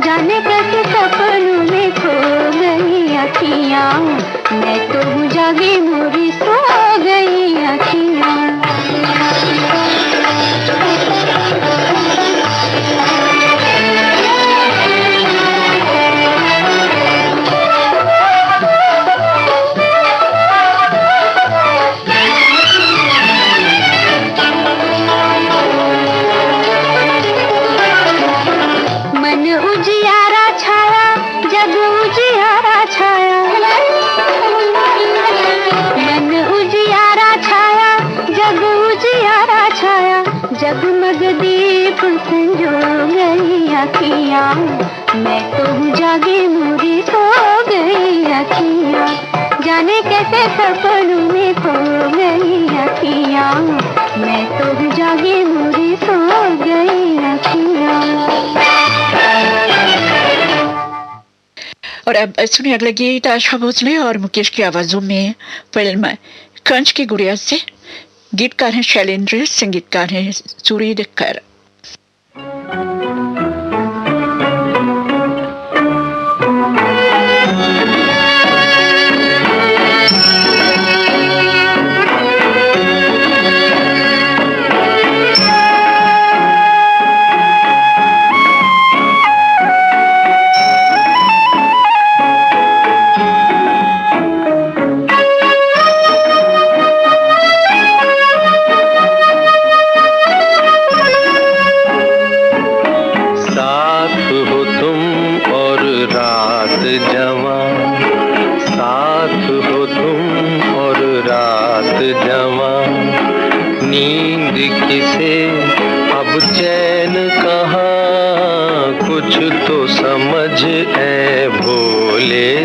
जाने कैसे सपनों में खो गई अखियाँ, मैं तो जागी मुझे सो गई अखियाँ। जगमग दीप संजो गई अखियाँ, मैं तो जागी मुझे सो गई अखियाँ। जाने कैसे सपनों में खो गई अखियाँ, मैं तो जागी मुझे सो गई अखियाँ। और अब सुनिए अगला गीत आशा भोसले और मुकेश की आवाजों में फिल्म कंच की गुड़िया से। गीतकार हैं शैलेंद्र, संगीतकार हैं सूर्यकर।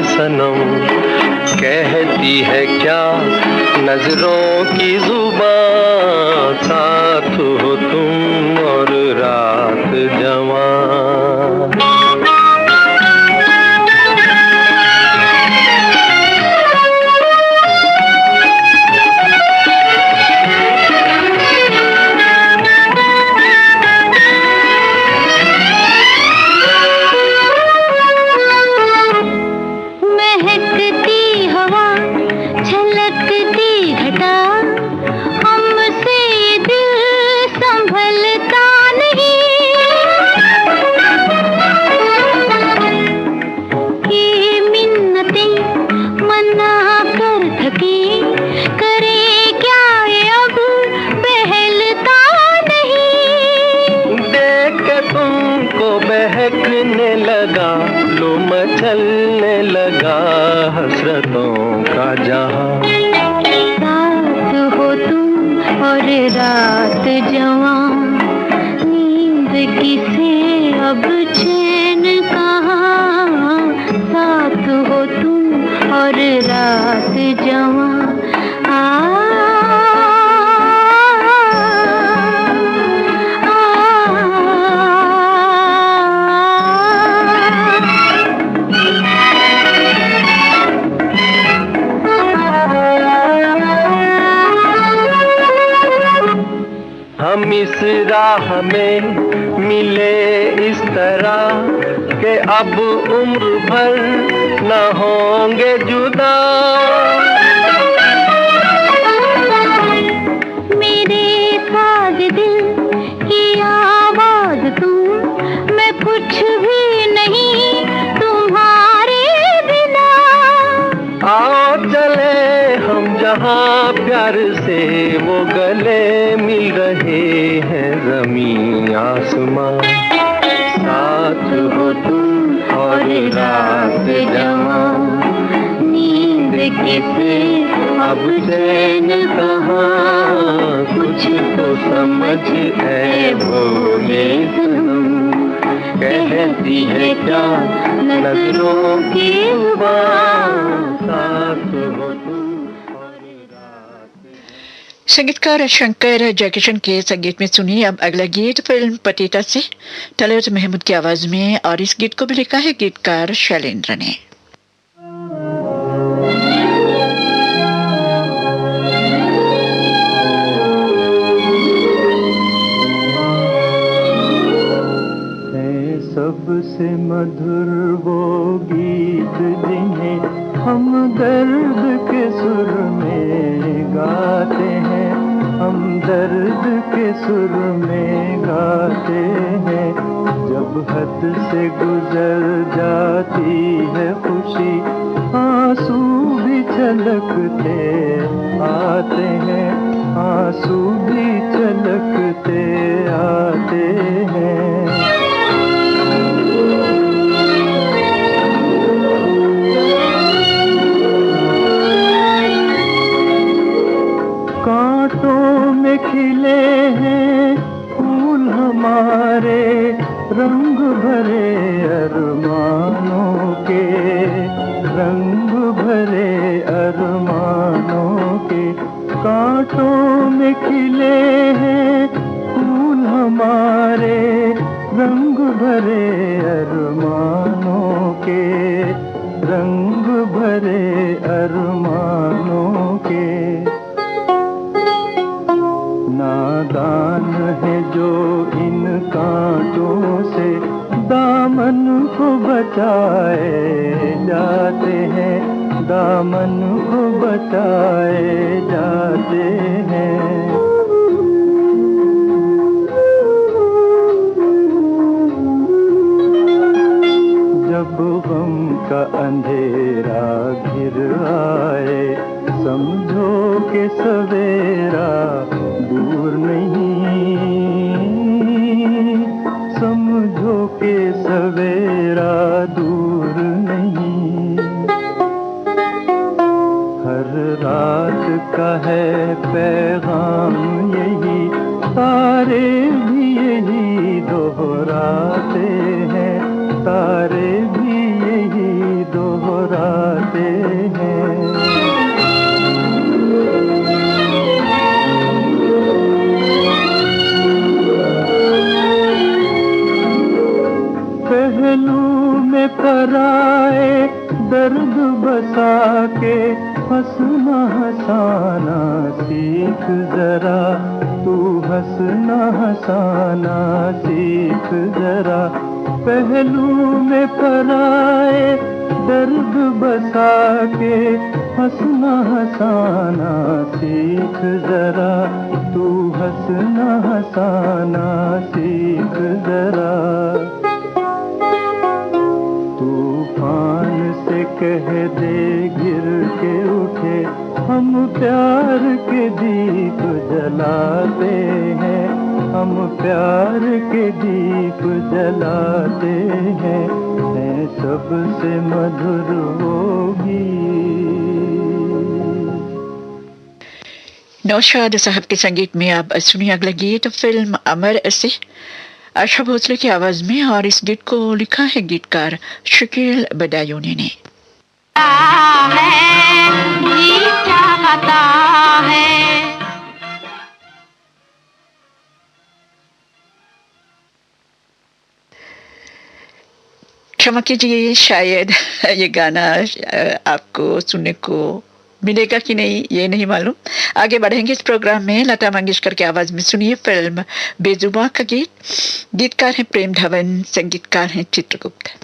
सनम कहती है क्या नजरों की जुबान, साथ हो तुम और रात जवां। बहकने लगा, लो मचलने लगा हसरतों का जहां। साथ हो तुम और रात जवां, नींद किसे अब चैन कहाँ। साथ हो तुम और रात जवां। हम इस राह में मिले इस तरह कि अब उम्र भर न होंगे जुदा। मेरे साथ दिल की आवाज तुम, मैं कुछ भी नहीं तुम्हारे बिना। आओ चले हम जहाँ प्यार से वो गले मिल रहे हैं ज़मीं आसमां। साथ हो तुम और रात जवां, नींद किसे अब चैन कहाँ। कुछ तो समझ है बोले सनम, कहती है क्या नजरों की जुबान। साथ हो तुम। संगीतकार शंकर जयकिशन के संगीत में सुनिए अब अगला गीत फिल्म पतिता से तलत महमूद की आवाज में, और इस गीत को भी लिखा है गीतकार शैलेंद्र ने। सबसे मधुर वो गीत जिन्हें हम दर्द के सुर में गाते हैं, हम दर्द के सुर में गाते हैं। जब हद से गुजर जाती है खुशी, आंसू भी छलकते आते हैं, आंसू भी छलकते आते हैं। कांटों में खिले हैं फूल हमारे, रंग भरे अरमानों के, रंग भरे अरमानों के। कांटों में खिले हैं फूल हमारे, रंग भरे अरमानों के, रंग भरे अरमानों के। नादान है जो इन कांटों से दामन को बचाए जाते हैं, दामन को बचाए जाते हैं। जब गम का अंधेरा घिर आए, समझो कि सवेरा दूर नहीं, समझो कि सवेरा दूर नहीं। हर रात का है पैगाम यही, तारे भी यही दोहराते हैं, तारे भी यही दोहराते हैं। सीख जरा, तू हंसना हंसाना सीख जरा, पहलू में पराए दर्द बसा के हंसना हंसाना सीख जरा, तू हंसना हंसाना सीख जरा। तूफान से कह दे गिर के उठे, हम प्यार के दीप जलाते हैं, हम प्यार के दीप जलाते हैं, सबसे मधुर होगी। नौशाद साहब के संगीत में आप सुनिए अगला गीत फिल्म अमर से आशा भोसले की आवाज में, और इस गीत को लिखा है गीतकार शकील बदायूनी ने। क्षमा कीजिए, शायद ये गाना आपको सुनने को मिलेगा कि नहीं ये नहीं मालूम। आगे बढ़ेंगे इस प्रोग्राम में। लता मंगेशकर की आवाज में सुनिए फिल्म बेजुबां का गीत। गीतकार हैं प्रेम धवन, संगीतकार हैं चित्रगुप्त।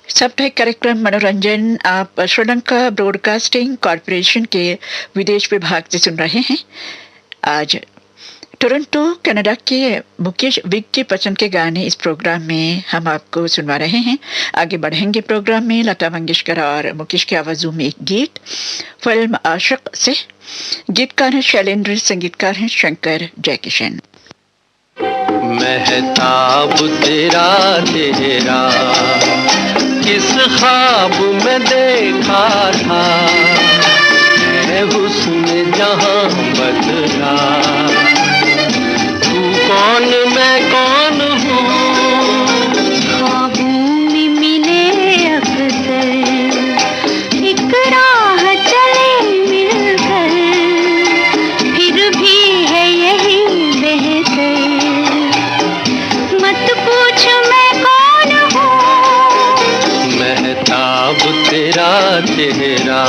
साप्ताहिक कार्यक्रम मनोरंजन आप श्रीलंका ब्रॉडकास्टिंग कॉरपोरेशन के विदेश विभाग से सुन रहे हैं। आज टोरंटो कनाडा के मुकेश विग की पसंद के गाने इस प्रोग्राम में हम आपको सुनवा रहे हैं। आगे बढ़ेंगे प्रोग्राम में लता मंगेशकर और मुकेश की आवाजों में एक गीत फिल्म आशिक से। गीतकार हैं शैलेंद्र, संगीतकार हैं शंकर जयकिशन। महताब तेरा चेहरा किस ख्वाब में देखा था, है हुस्न जहां बदला, तू कौन मैं कौन हूँ। ख्वाबों में मिले अक्सर, एक राह चले मिलकर, फिर भी है यही बेहतर, मत पूछ मैं कौन हूँ। महताब तेरा चेहरा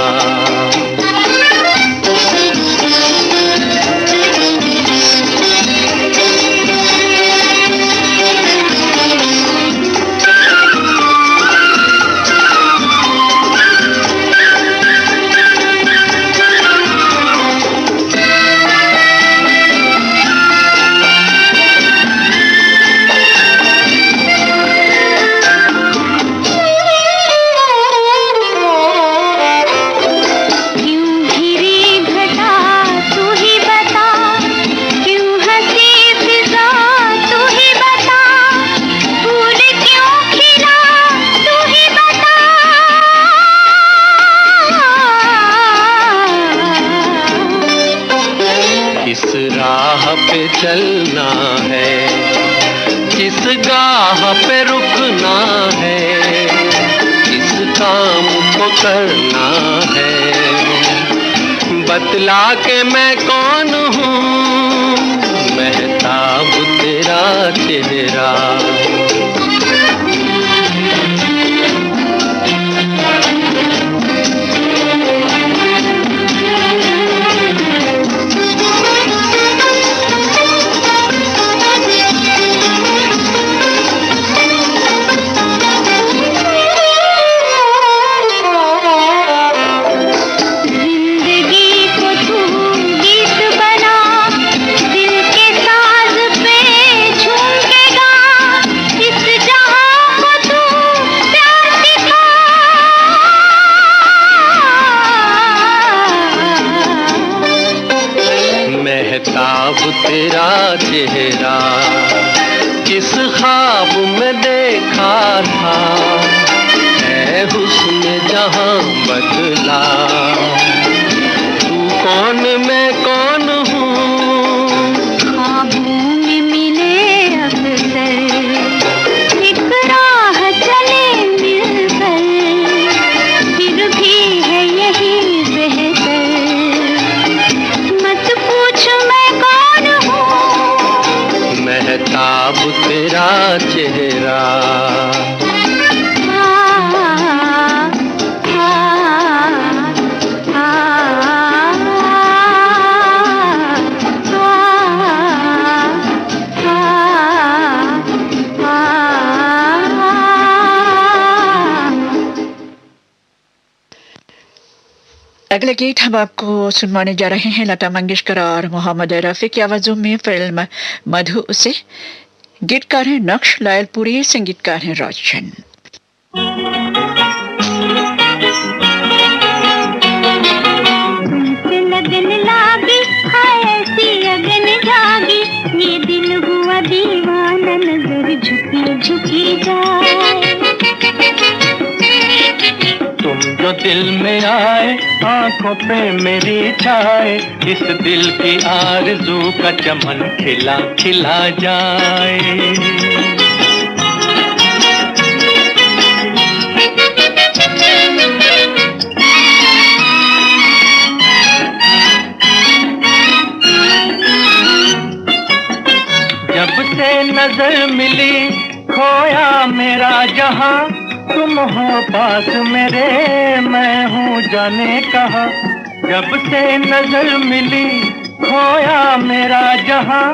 चलना है, किस गाह पे रुकना है, किस काम को करना है, बतला के मैं कौन हूँ। महताब तेरा चेहरा तेरा चेहरा किस ख्वाब में देखा था, है हुस्न जहां बदला, तू कौन मैं कौन हूँ। ख्वाबों में मिले अक्सर, एक राह चले मिलकर, फिर भी है यही बेहतर, मत पूछ मैं कौन हूँ। महताब तेरा चेहरा अगले गीत हम आपको सुनवाने जा रहे हैं लता मंगेशकर और मोहम्मद रफी की आवाजों में फिल्म मधु से। गीतकार हैं नक्श लायलपुरी, संगीतकार हैं रोशन। तुमसे लगन लागी हाय ऐसी अगन जागी, ये दिल हुआ दीवाना नजर झुकी झुकी जाए। तुम जो दिल में आए आंखों पे मेरी छाए, इस दिल की आरज़ू का चमन खिला खिला जाए। जब से नजर मिली खोया मेरा जहां, तुम हो पास मेरे मैं हूँ जाने कहाँ। जब से नजर मिली खोया मेरा जहां,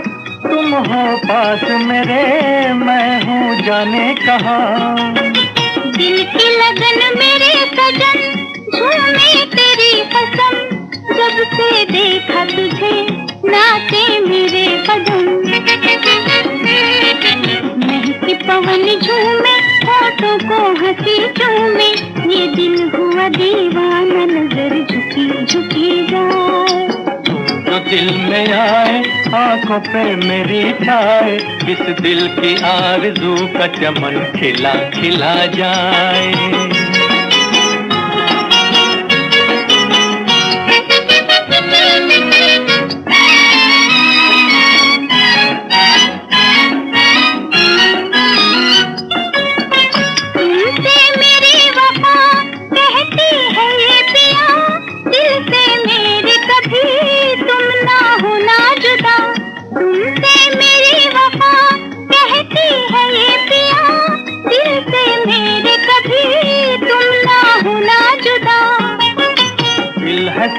तुम हो पास मेरे मैं हूँ जाने कहाँ। दिल की लगन मेरे सजन झूमे तेरी कसम, जब से देखा तुझे नाचे मेरे कदम, महकी पवन झूमे, होठों को हंसी चूमे, ये दिल हुआ दीवाना, नजर झुकी झुकी जाए। जो दिल में आए आंखों पे मेरी छाए, इस दिल की आरज़ू का चमन खिला खिला जाए।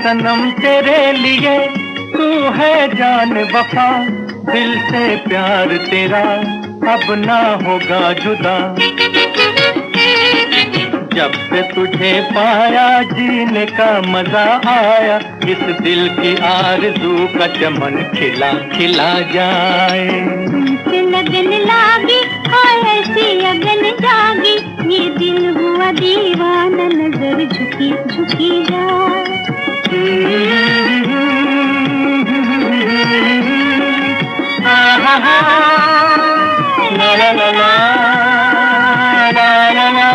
सनम तेरे लिए तू है जान वफा, दिल से प्यार तेरा अब ना होगा जुदा। जब से तुझे पाया जीने का मजा आया, इस दिल की आरज़ू का चमन खिला खिला जाए। तुमसे लगन लागी और ऐसी अगन जागी, ये दिल हुआ दीवाना, नजर झुकी झुकी जाए। La la la la la la la,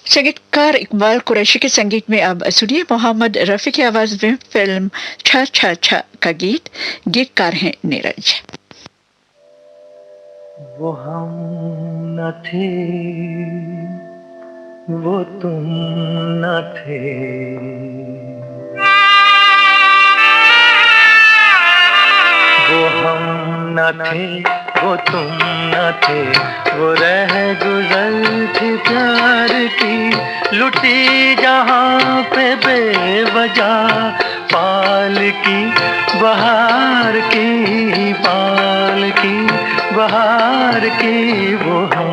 संगीतकार इकबाल कुरैशी के संगीत में अब सुनिए मोहम्मद रफी की आवाज में फिल्म छा छा छा का गीत। गीतकार हैं नीरज। वो हम न थे, वो तुम न थे, वो हम न थे, वो तुम न थे, वो रह गुजर थी प्यार की, लुटी जहाँ पे बेवजह पाल की बहार की, पाल की बहार की। वो हम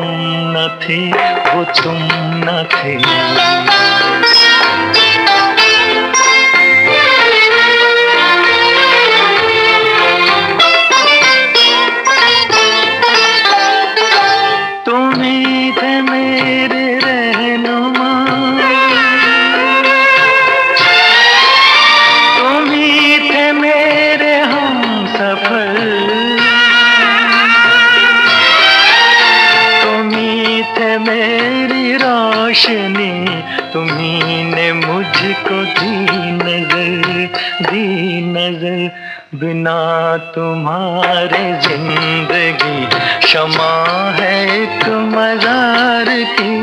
न थे, वो तुम न थे। तुम्ही ने मुझको दी नजर, बिना तुम्हारे जिंदगी क्षमा है एक मजार की,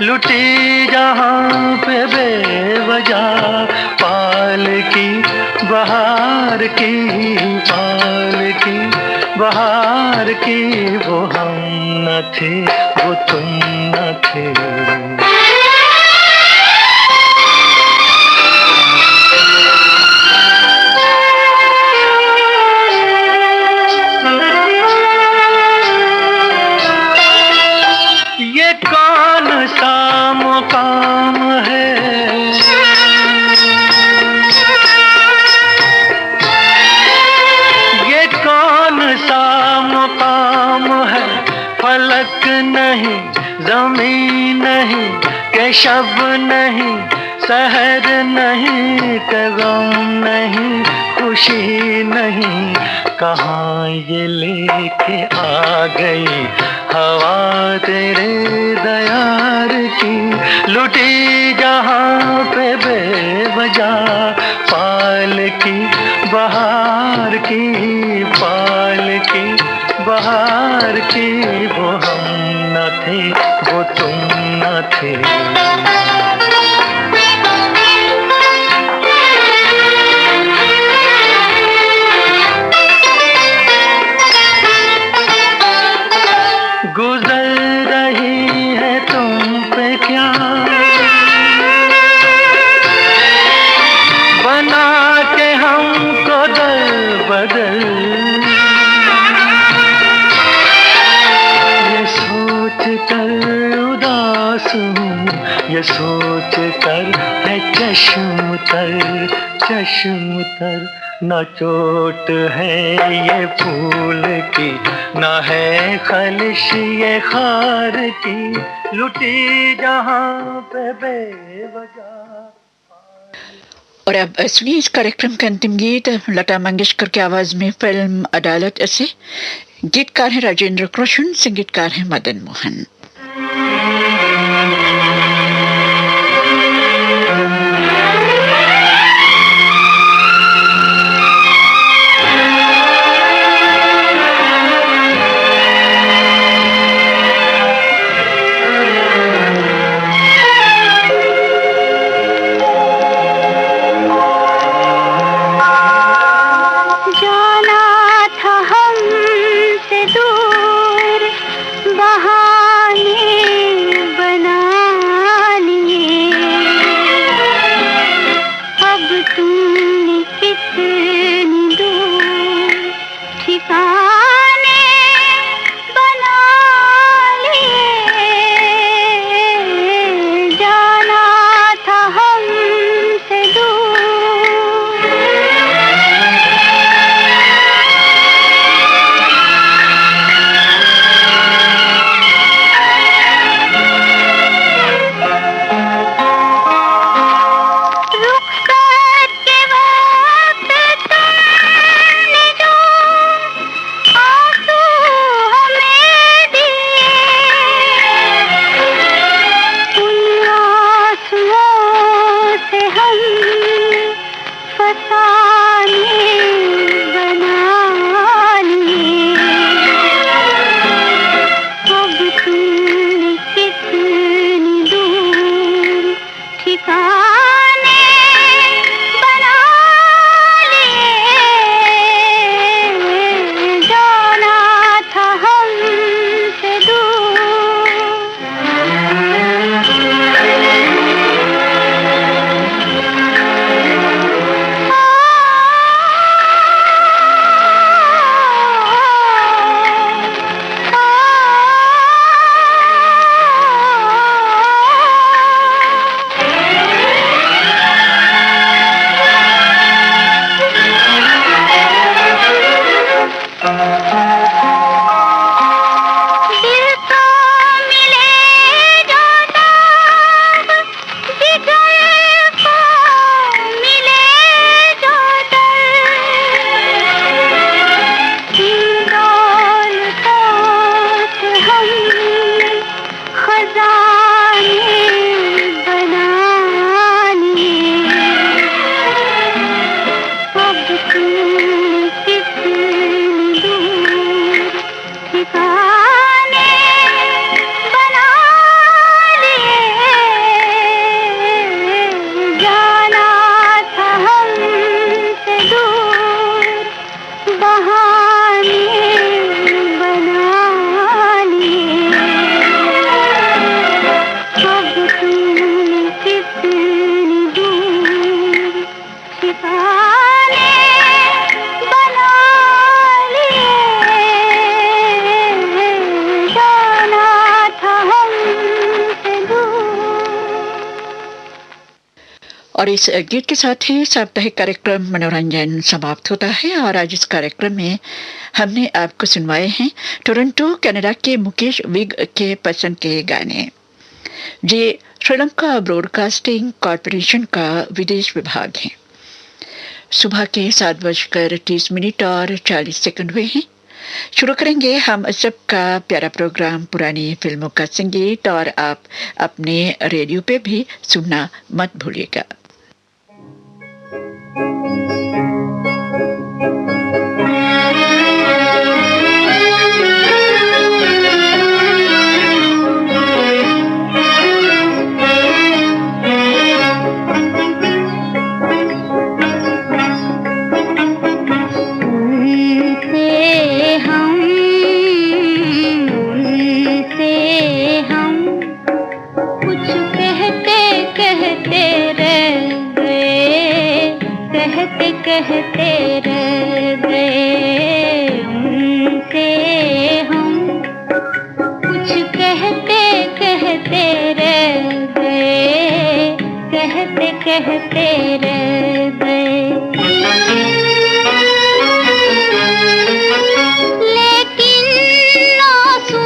लुटी जहाँ पे बेवजह पाल की बहार की, पाल की बहार की। वो हम न थे, वो तुम न थे। शब नहीं, सहर नहीं, गम नहीं, खुशी नहीं, कहाँ ये लेके आ गई हवा तेरे दयार की, लुटी जहाँ पे बेवजह पाल की बहार की, पाल की बहार की। वो हम न थे, वो तुम न थे। गुजर रही है तुम पे क्या बना के हमको दर बदल, ये सोच कर है चश्म तर न चोट है ये फूल की, न है खलिश ये खार की, लुटी जहां पे बेवजह। और अब सुनिए इस कार्यक्रम का अंतिम गीत लता मंगेशकर की आवाज में फिल्म अदालत से। गीतकार हैं राजेंद्र कृष्ण, संगीतकार हैं मदन मोहन। और इस गीत के साथ ही साप्ताहिक कार्यक्रम मनोरंजन समाप्त होता है। और आज इस कार्यक्रम में हमने आपको सुनवाए हैं टोरंटो कनाडा के मुकेश विग के पसंद के गाने। ये श्रीलंका ब्रॉडकास्टिंग कॉरपोरेशन का विदेश विभाग है। सुबह के 7:30 और 40 सेकंड हुए हैं। शुरू करेंगे हम सबका प्यारा प्रोग्राम पुरानी फिल्मों का संगीत, और आप अपने रेडियो पे भी सुनना मत भूलिएगा। कहते रह गए उनसे हम, कुछ कहते कहते रह गए। कहते कहते रह गए। लेकिन आंसू,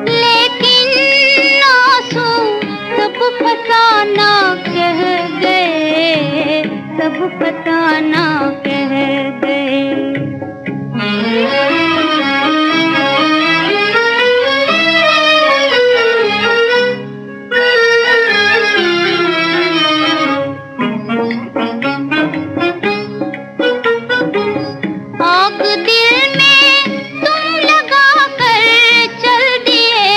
लेकिन आंसू सब फसाना कह गए, सब फसाना कह गए। आग दिल में तुम लगा कर चल दिए,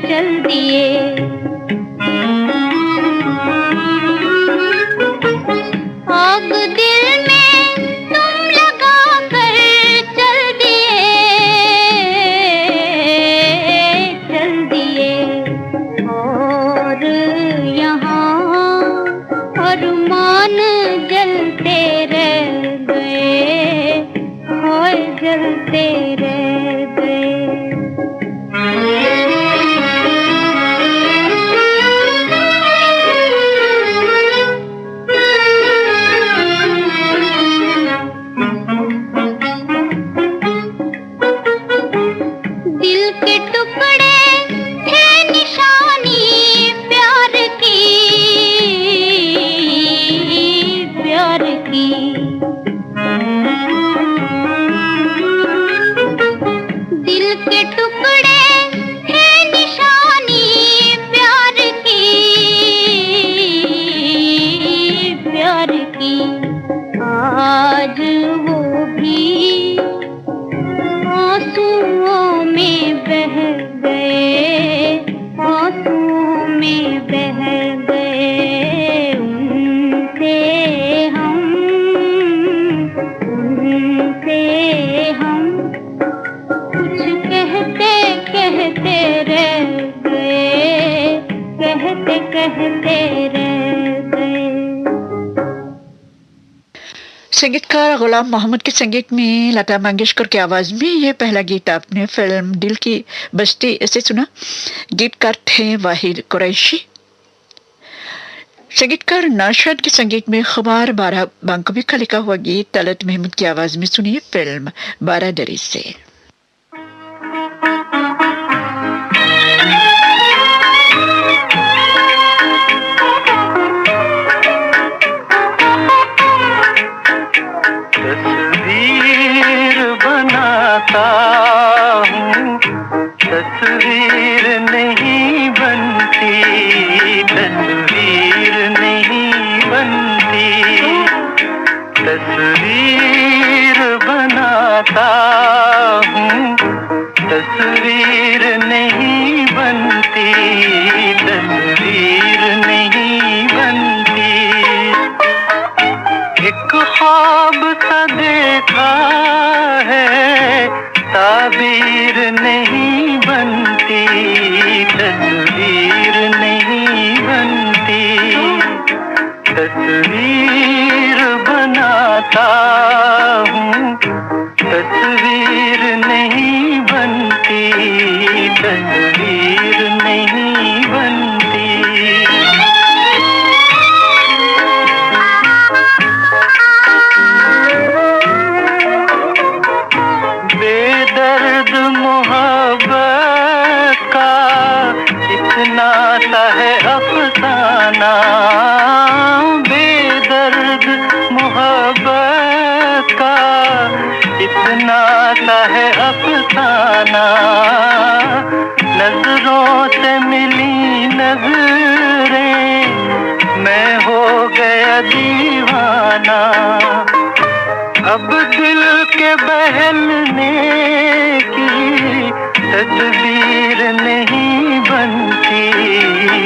चल दिए। आग दिल में तुम लगा कर चल दिए, चल दिए। और यहाँ अरमान जलते रह गए, और जलते रह गए। दिल के टुकड़े थे निशानी प्यार की, प्यार की। दिल के टुकड़े थे निशानी प्यार की, प्यार की। आज वो भी आंसुओं में बह गए, आंसुओं में बह गए। उनसे हम कुछ कहते कहते रह गए, कहते कहते रह गए। संगीतकार गुलाम मोहम्मद के संगीत में लता मंगेशकर की आवाज में ये पहला गीत आपने फिल्म दिल की बस्ती से सुना। गीतकार थे वाहिद कुरैशी। संगीतकार नौशाद के संगीत में खबर 12 बांकवी का लिखा हुआ गीत तलत महमूद की आवाज में सुनिए फिल्म बारादरी से। तस्वीर बनाता हूँ, तस्वीर नहीं बनती, तस्वीर नहीं बनती। तस्वीर बनाता हूँ, तस्वीर नहीं बनती, तस्वीर नहीं बनती। एक ख्वाब सा देखा है, ताबीर नहीं बनती, तस्वीर नहीं बनती। तस्वीर बनाता हूँ, तस्वीर नहीं बनती, तस्वीर नहीं बनती। बेदर्द मोहब्बत का इतना सा है अफसाना, बेदर्द मोहब्बत का इतना सा है अफसाना। नजरों से मिली नजरें, मैं हो गया दीवाना। अब दिल के बहलने की तस्वीर नहीं बनती,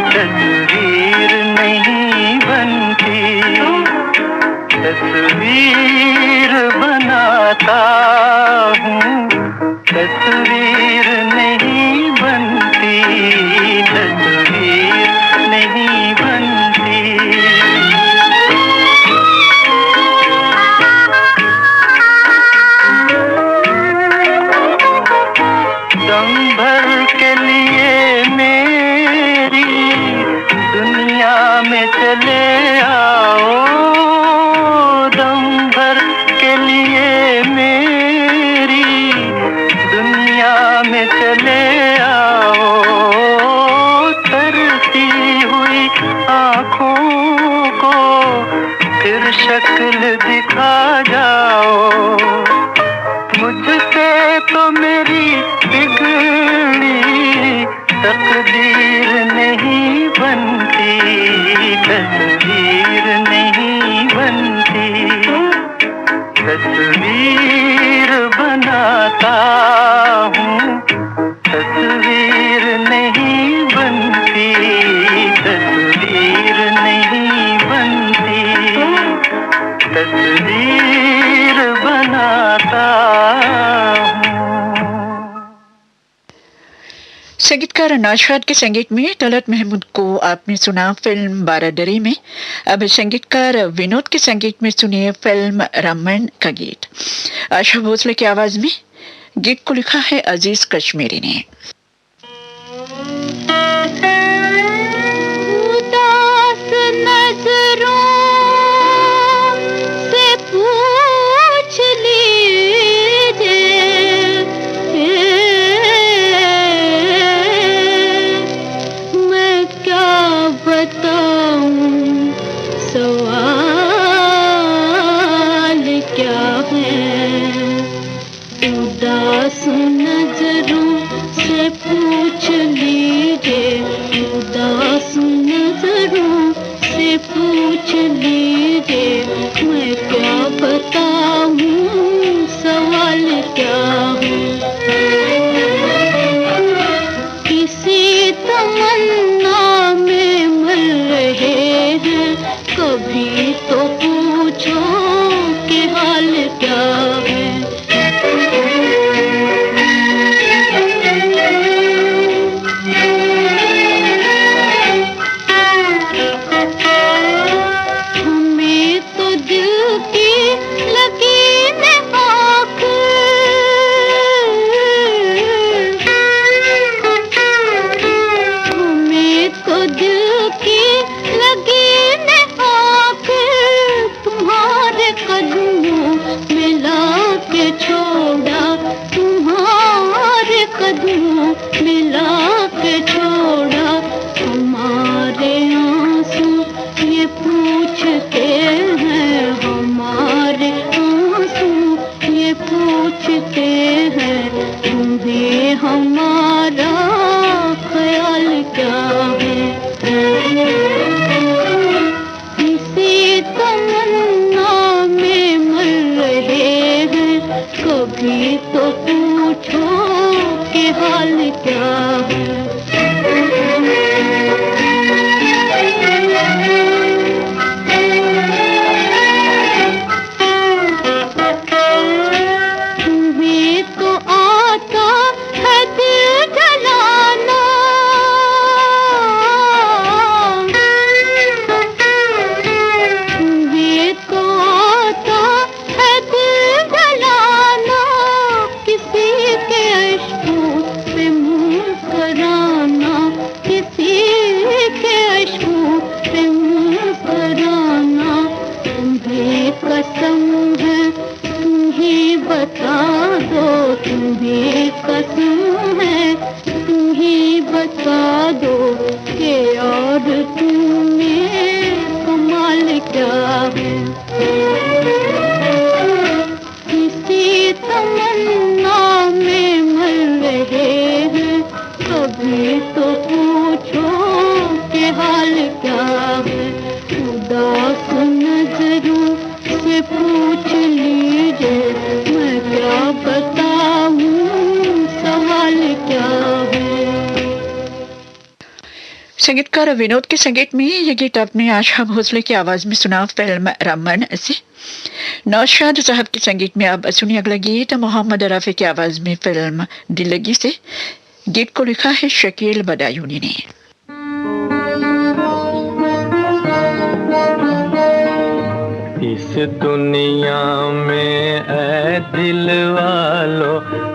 तस्वीर नहीं बनती। तस्वीर बनाता हूँ, तस्वीर नहीं बनती, तस्वीर नहीं बनती। तो मेरी बिगड़ी तकदीर नहीं बनती, तस्वीर नहीं बनती। तस्वीर बनाता हूँ, तस्वीर नहीं बनती, तस्वीर नहीं बनती, तस्वीर बनाता हूँ। संगीतकार नौशाद के संगीत में तलत महमूद को आपने सुना फिल्म बारादरी में। अब संगीतकार विनोद के संगीत में सुनिए फिल्म रामायण का गीत। आशा भोसले की आवाज में गीत को लिखा है अजीज कश्मीरी ने। उदास नजरों से पूछ लीजिए, मैं क्या बताऊं, सवाल क्या है। उदास नजरों से पूछ लीजिए, उदास नजरों से पूछ लीजिए, मैं क्या बताऊं, सवाल क्या है। किसी तमन्ना में मर रहे हैं, कभी तो पूछो कि हाल क्या है। हमें तो दिल की लकीरें आँखें, हमें तो दिल की लकीरें आँखें, तुम्हारे कदमों में लाके छोड़ा, तुम्हारे कदमों में लाके छोड़ा। हमारे आंसू ये पूछते हैं, हमारे आंसू ये पूछते हैं, तुम्हें हमारा ख्याल क्या है। इसी तमन्ना में मर रहे हैं, कभी तो पूछो कि हाल क्या है। तुम्हें तो आता है दिल जलाना, तुम्हें तो आता है दिल जलाना, किसी के अश्कों पे मुस्कुराना, किसी के अश्कों पे मुस्कुराना। तुम्हें कसम है, तुम ही बता दो, तुम्हें कसम है, तुम ही बता दो कि और तुम्हें कमाल क्या है। किसी तमन्ना में मर रहे हैं, कभी तो पूछो कि हाल क्या है। उदास नजरों से पूछ लीजिए, मैं क्या बताऊं, सवाल क्या है। संगीतकार विनोद के संगीत में ये गीत आपने आशा भोसले की आवाज में सुना फिल्म रामायण से। नौशाद साहब के संगीत में अब सुनिए अगला गीत मोहम्मद रफी की आवाज में फिल्म दिल लगी से। गीत को लिखा है शकील बदायूनी ने। इस दुनिया में ऐ दिल वालो,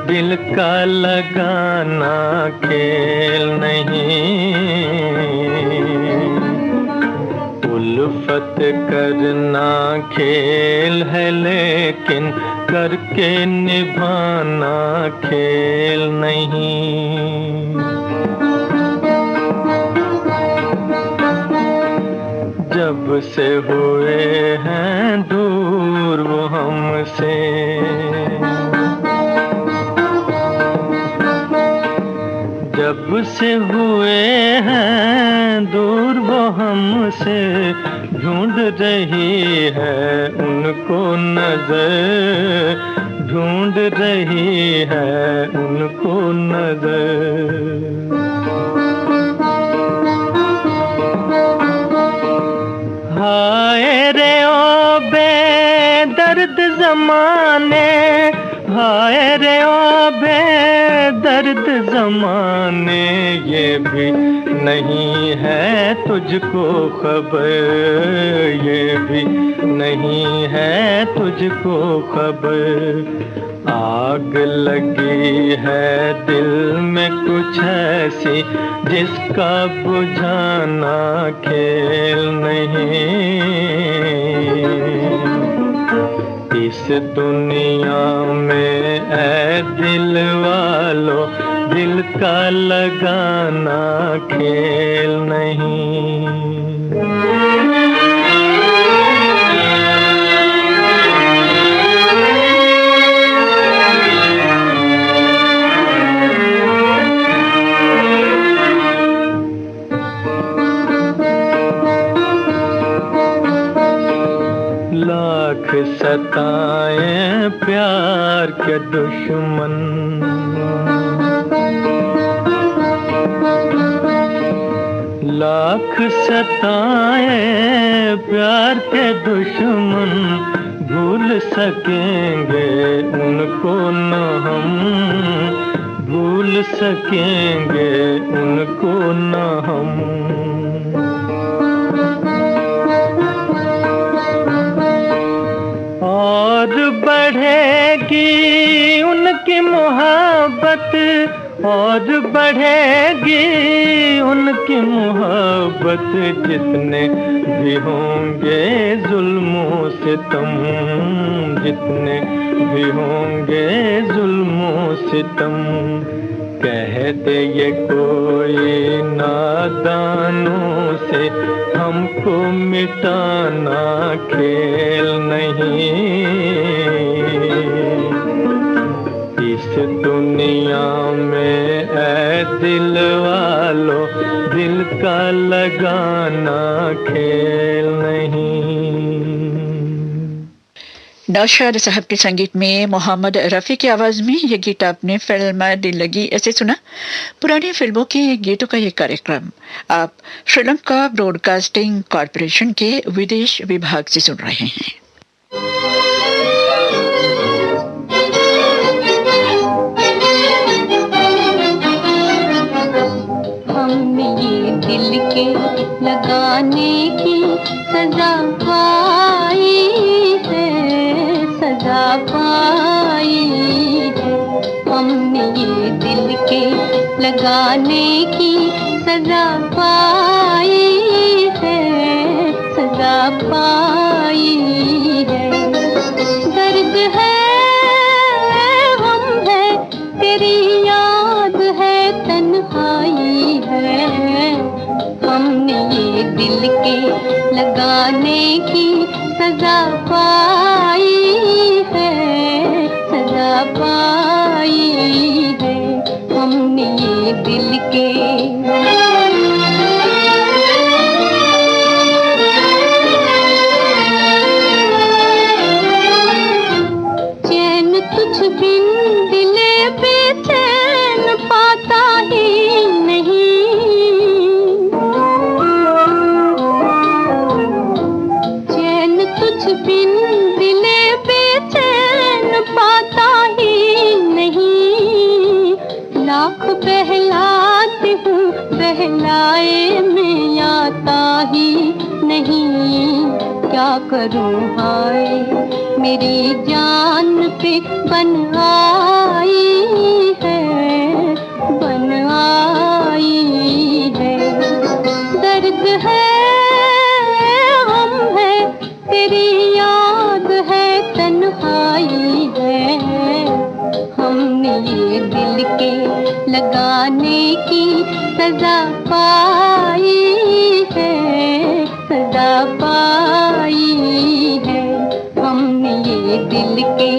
दिल का लगाना खेल नहीं, उल्फत करना खेल है लेकिन करके निभाना खेल नहीं। जब से हुए हैं दूर वो हमसे, जब से हुए हैं दूर वो हमसे, ढूंढ रही है उनको नजर, ढूंढ रही है उनको नजर। हाय रे ओ बेदर्द ज़माने, हाय रे ओ बेदर्द ज़माने, ये भी नहीं है तुझको खबर, ये भी नहीं है तुझको खबर। आग लगी है दिल में कुछ ऐसी, जिसका बुझाना खेल नहीं। इस दुनिया में ऐ दिल वालों, दिल का लगाना खेल नहीं। लाख सताए प्यार के दुश्मन, लाख सताए प्यार के दुश्मन, भूल सकेंगे उनको न हम, भूल सकेंगे उनको न हम। और बढ़ेगी उनकी मोहब्बत, और बढ़ेगी उनकी मोहब्बत, जितने भी होंगे जुल्मों से तुम, जितने भी होंगे जुल्मों से तुम। कह दे ये कोई नादानों से, हमको मिटाना खेल नहीं। इस दुनिया में ऐ दिल वालों, दिल का लगाना खेल नहीं। नौशाद साहब के संगीत में मोहम्मद रफ़ी की आवाज में ये गीत आपने फिल्म दिल लगी ऐसे सुना। पुरानी फिल्मों के गीतों का ये कार्यक्रम आप श्रीलंका ब्रॉडकास्टिंग कॉरपोरेशन के विदेश विभाग से सुन रहे हैं। हमने ये दिल के लगाने की सजा पाई है, सजा पाई है। हमने ये दिल के लगाने की सजा पाई है, सजा पाई है। दर्द है हम है, तेरी याद है, तन्हाई है। हमने ये दिल के लगाने की सजा पाई है, सजा पाई है। हमने ये दिल के चैन तुझ बिन दिले बेचैन पाता ही नहीं। चैन तुझ बिन दिले बेचैन पाता ही नहीं। लाख बहलाती हूँ बहलाए में आता ही नहीं। क्या करूँ हाय मेरी जान पे बन आई है, बन आई है। दर्द है हम है, तेरी याद है, तन्हाई है। हमने ये दिल के लगाने की सजा पाई है, सजा पाई है। हमने ये दिल के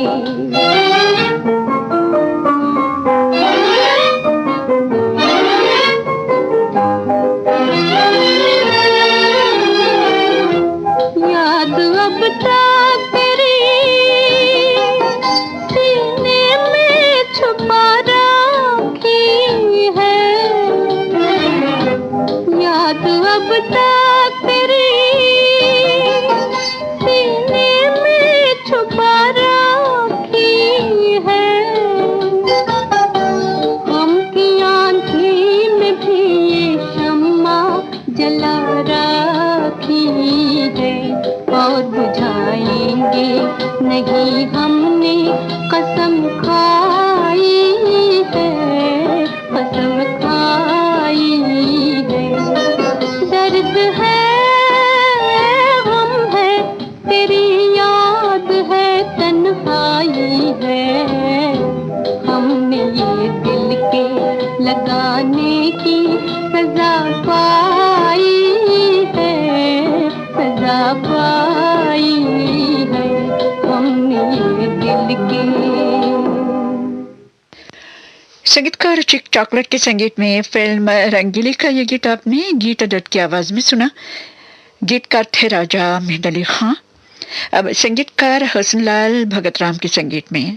सजा पाई है, सजा पाई है हमने ये दिल की। संगीतकार चिक चॉकलेट के संगीत में फिल्म रंगीली का ये गीत आपने गीता दत्त की आवाज में सुना। गीतकार थे राजा मेहंद अली खां। अब संगीतकार हसनलाल भगतराम के संगीत में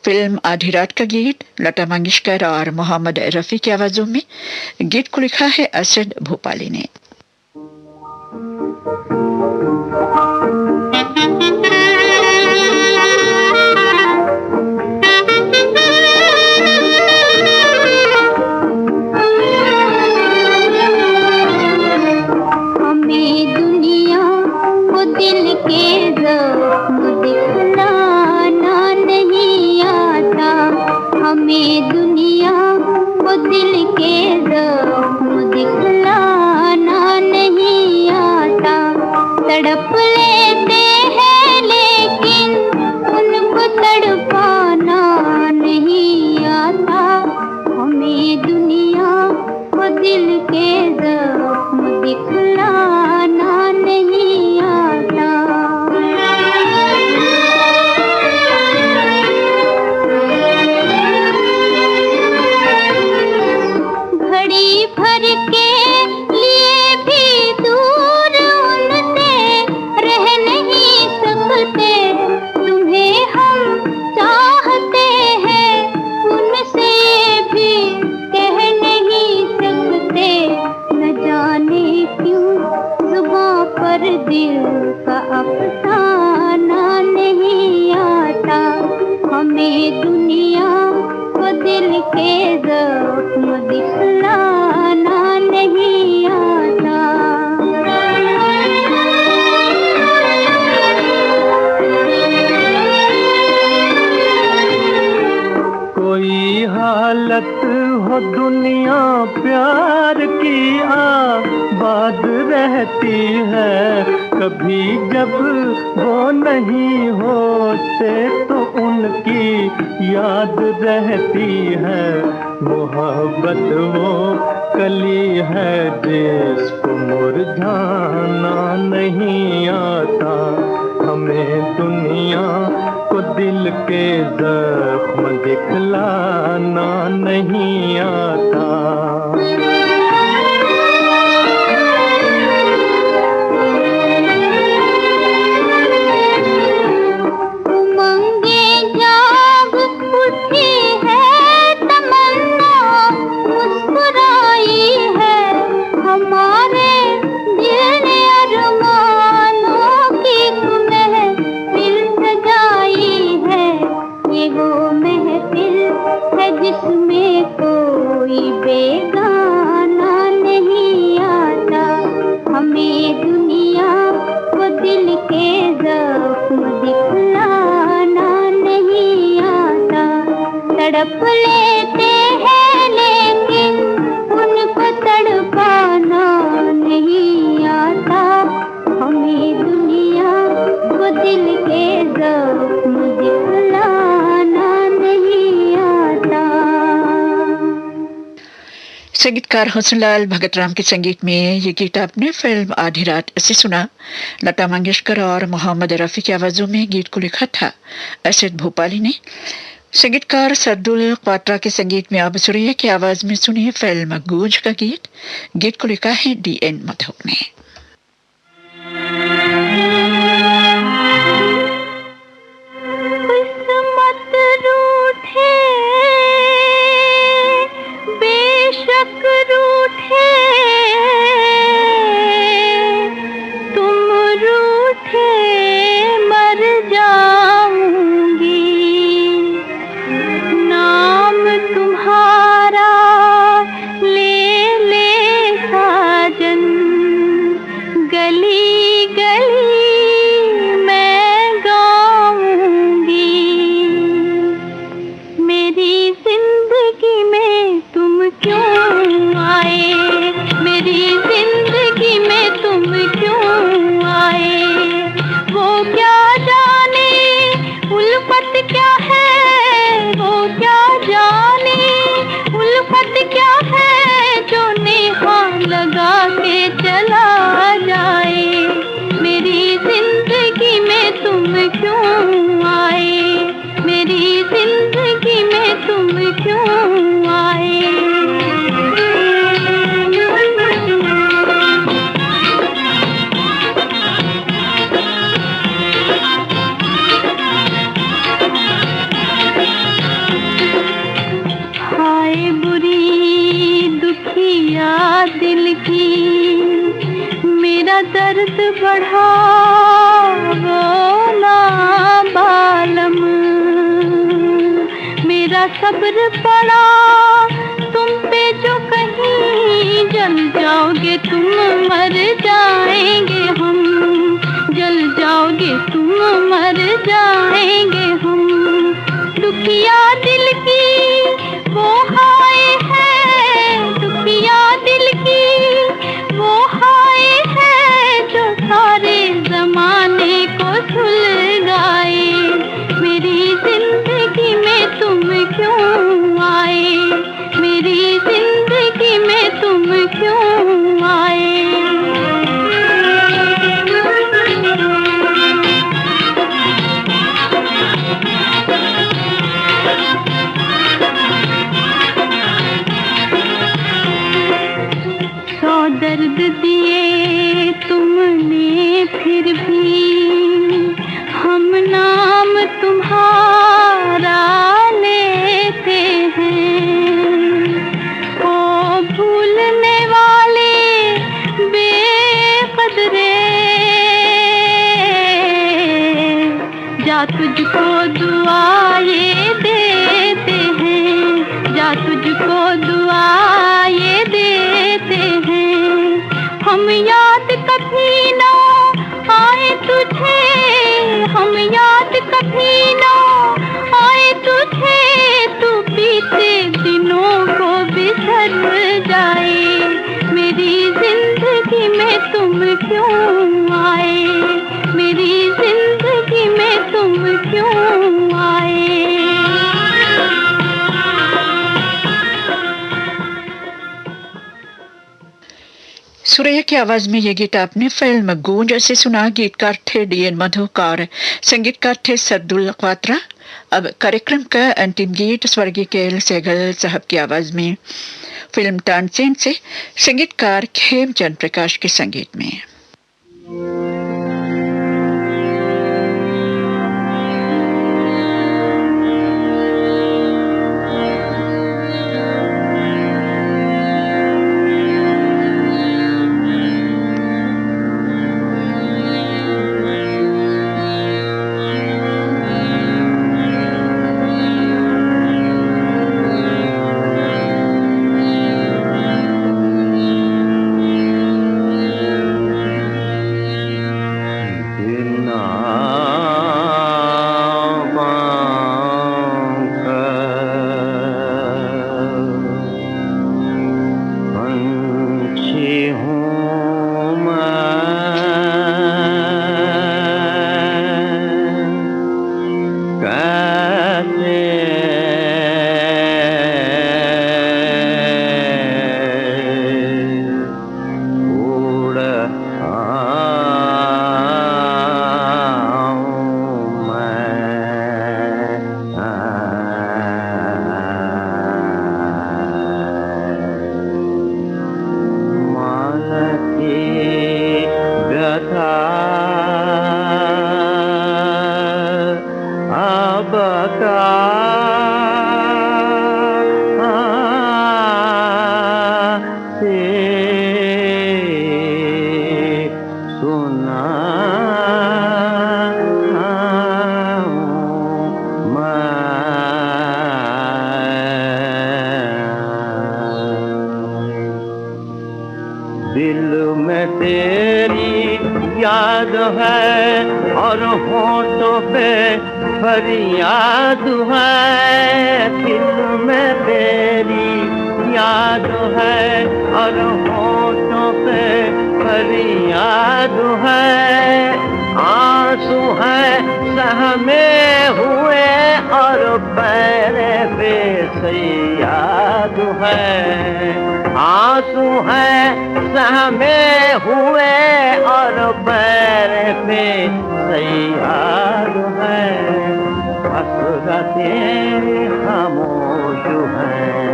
फिल्म आधी रात का गीत लता मंगेशकर और मोहम्मद रफी की आवाजों में। गीत को लिखा है असद भोपाली ने। हमें दुनिया को दिल के ज़ख्म दिखलाना नहीं आता, तड़प लेते हैं लेकिन उनको तड़पाना नहीं आता। हमें दुनिया को दिल के ज़ख्म दिखलाना नहीं आता। भर के लिए भी दूर उनसे रह नहीं सकते, तुम्हें हम चाहते हैं उनसे भी कह नहीं सकते। न जाने क्यों जुबां पर दिल का अफसाना नहीं आता। हमें दुनिया को दिल के ज़ख्म दिखलाना नहीं आता। कोई हालत हो दुनिया प्यार की आबाद रहती है, कभी जब वो नहीं होते तो उनकी याद रहती है। मोहब्बत वो कली है जिसको मुरझाना नहीं आता। हमें दुनिया को दिल के ज़ख्म दिखलाना नहीं आता। जिसमें कोई बेगाना नहीं आता। हमें दुनिया को दिल के ज़ख्म दिखलाना नहीं आता। तड़प लेते हैं लेकिन उनको तड़पाना नहीं आता। हमें दुनिया को दिल के ज़ख्म दिखलाना नहीं आता। संगीतकार हसनलाल भगतराम के संगीत में ये गीत आपने फिल्म आधी रात से सुना। लता मंगेशकर और मोहम्मद रफी की आवाजों में गीत को लिखा था असद भोपाली ने। संगीतकार सरदुल क्वात्रा के संगीत में अब सुरिया की आवाज में सुनिए फिल्म गूंज का गीत। गीत को लिखा है DN मधुक ने। किस्मत रूठे बेशक रूठे, तुम रूठे मर जाऊंगी। नाम तुम्हारा ले ले साजन, गली गली दर्द बढ़ा वो ना बालम, मेरा सब्र पड़ा तुम पे जो कहीं जल जाओगे तुम, मर जाएंगे हम, जल जाओगे तुम, मर जाएंगे हम। दुखिया दिल की वो हाय है, दुखिया दिल की वो हाय है, जो सारे जमाने को सुलगाए। मेरी जिंदगी में तुम क्यों आए, मेरी जिंदगी में तुम क्यों आए। दर्द दिए तुमने फिर भी हम नाम तुम्हारा लेते हैं। ओ भूलने वाले बेकदरे, जा तुझको दुआ ये देते हैं, जा तुझको दुआ ये देते हैं। हम याद कभी ना आए तुझे, हम याद कभी ना आए तुझे, तू बीते दिनों को बिसर जाए। मेरी जिंदगी में तुम क्यों आए, मेरी जिंदगी में तुम क्यों आए। सुरैया की आवाज में ये गीत आपने फिल्म गूंज से सुना। गीतकार थे डीएन मधुकार, संगीतकार थे सरदुल ख्वात्रा। अब कार्यक्रम का अंतिम गीत स्वर्गीय केएल सहगल साहब की आवाज में फिल्म तानसेन से, संगीतकार खेमचंद प्रकाश के संगीत में। फरियाद है, दिल में तेरी याद है और होठों पे फरियाद है। आंसू है सहमे हुए और पैर पे सयाद है। आंसू है सहमे हुए और पैर पे सयाद है। हसरतें खामोश हैं,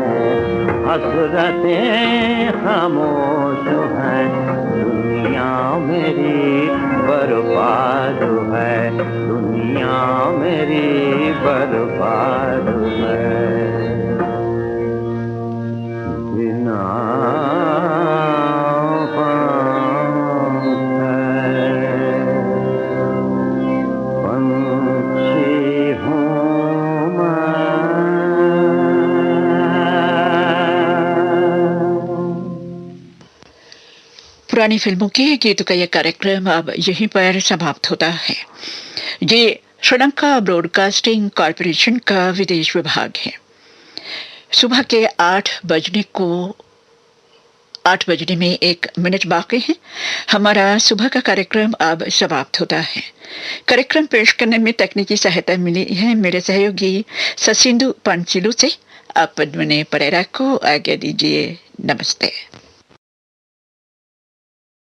हसरतें खामोश हैं। दुनिया मेरी बर्बाद है, दुनिया मेरी बर्बाद है। बिना पुरानी फिल्मों के गीतों का यह कार्यक्रम अब यहीं पर समाप्त होता है। ये श्रीलंका ब्रॉडकास्टिंग कॉरपोरेशन का विदेश विभाग है। सुबह के 8 बजने में 1 मिनट बाकी है। हमारा सुबह का कार्यक्रम अब समाप्त होता है। कार्यक्रम पेश करने में तकनीकी सहायता मिली है मेरे सहयोगी ससिंधु पंचिलू से। आप पद्मने परेरा को आज्ञा दीजिए। नमस्ते।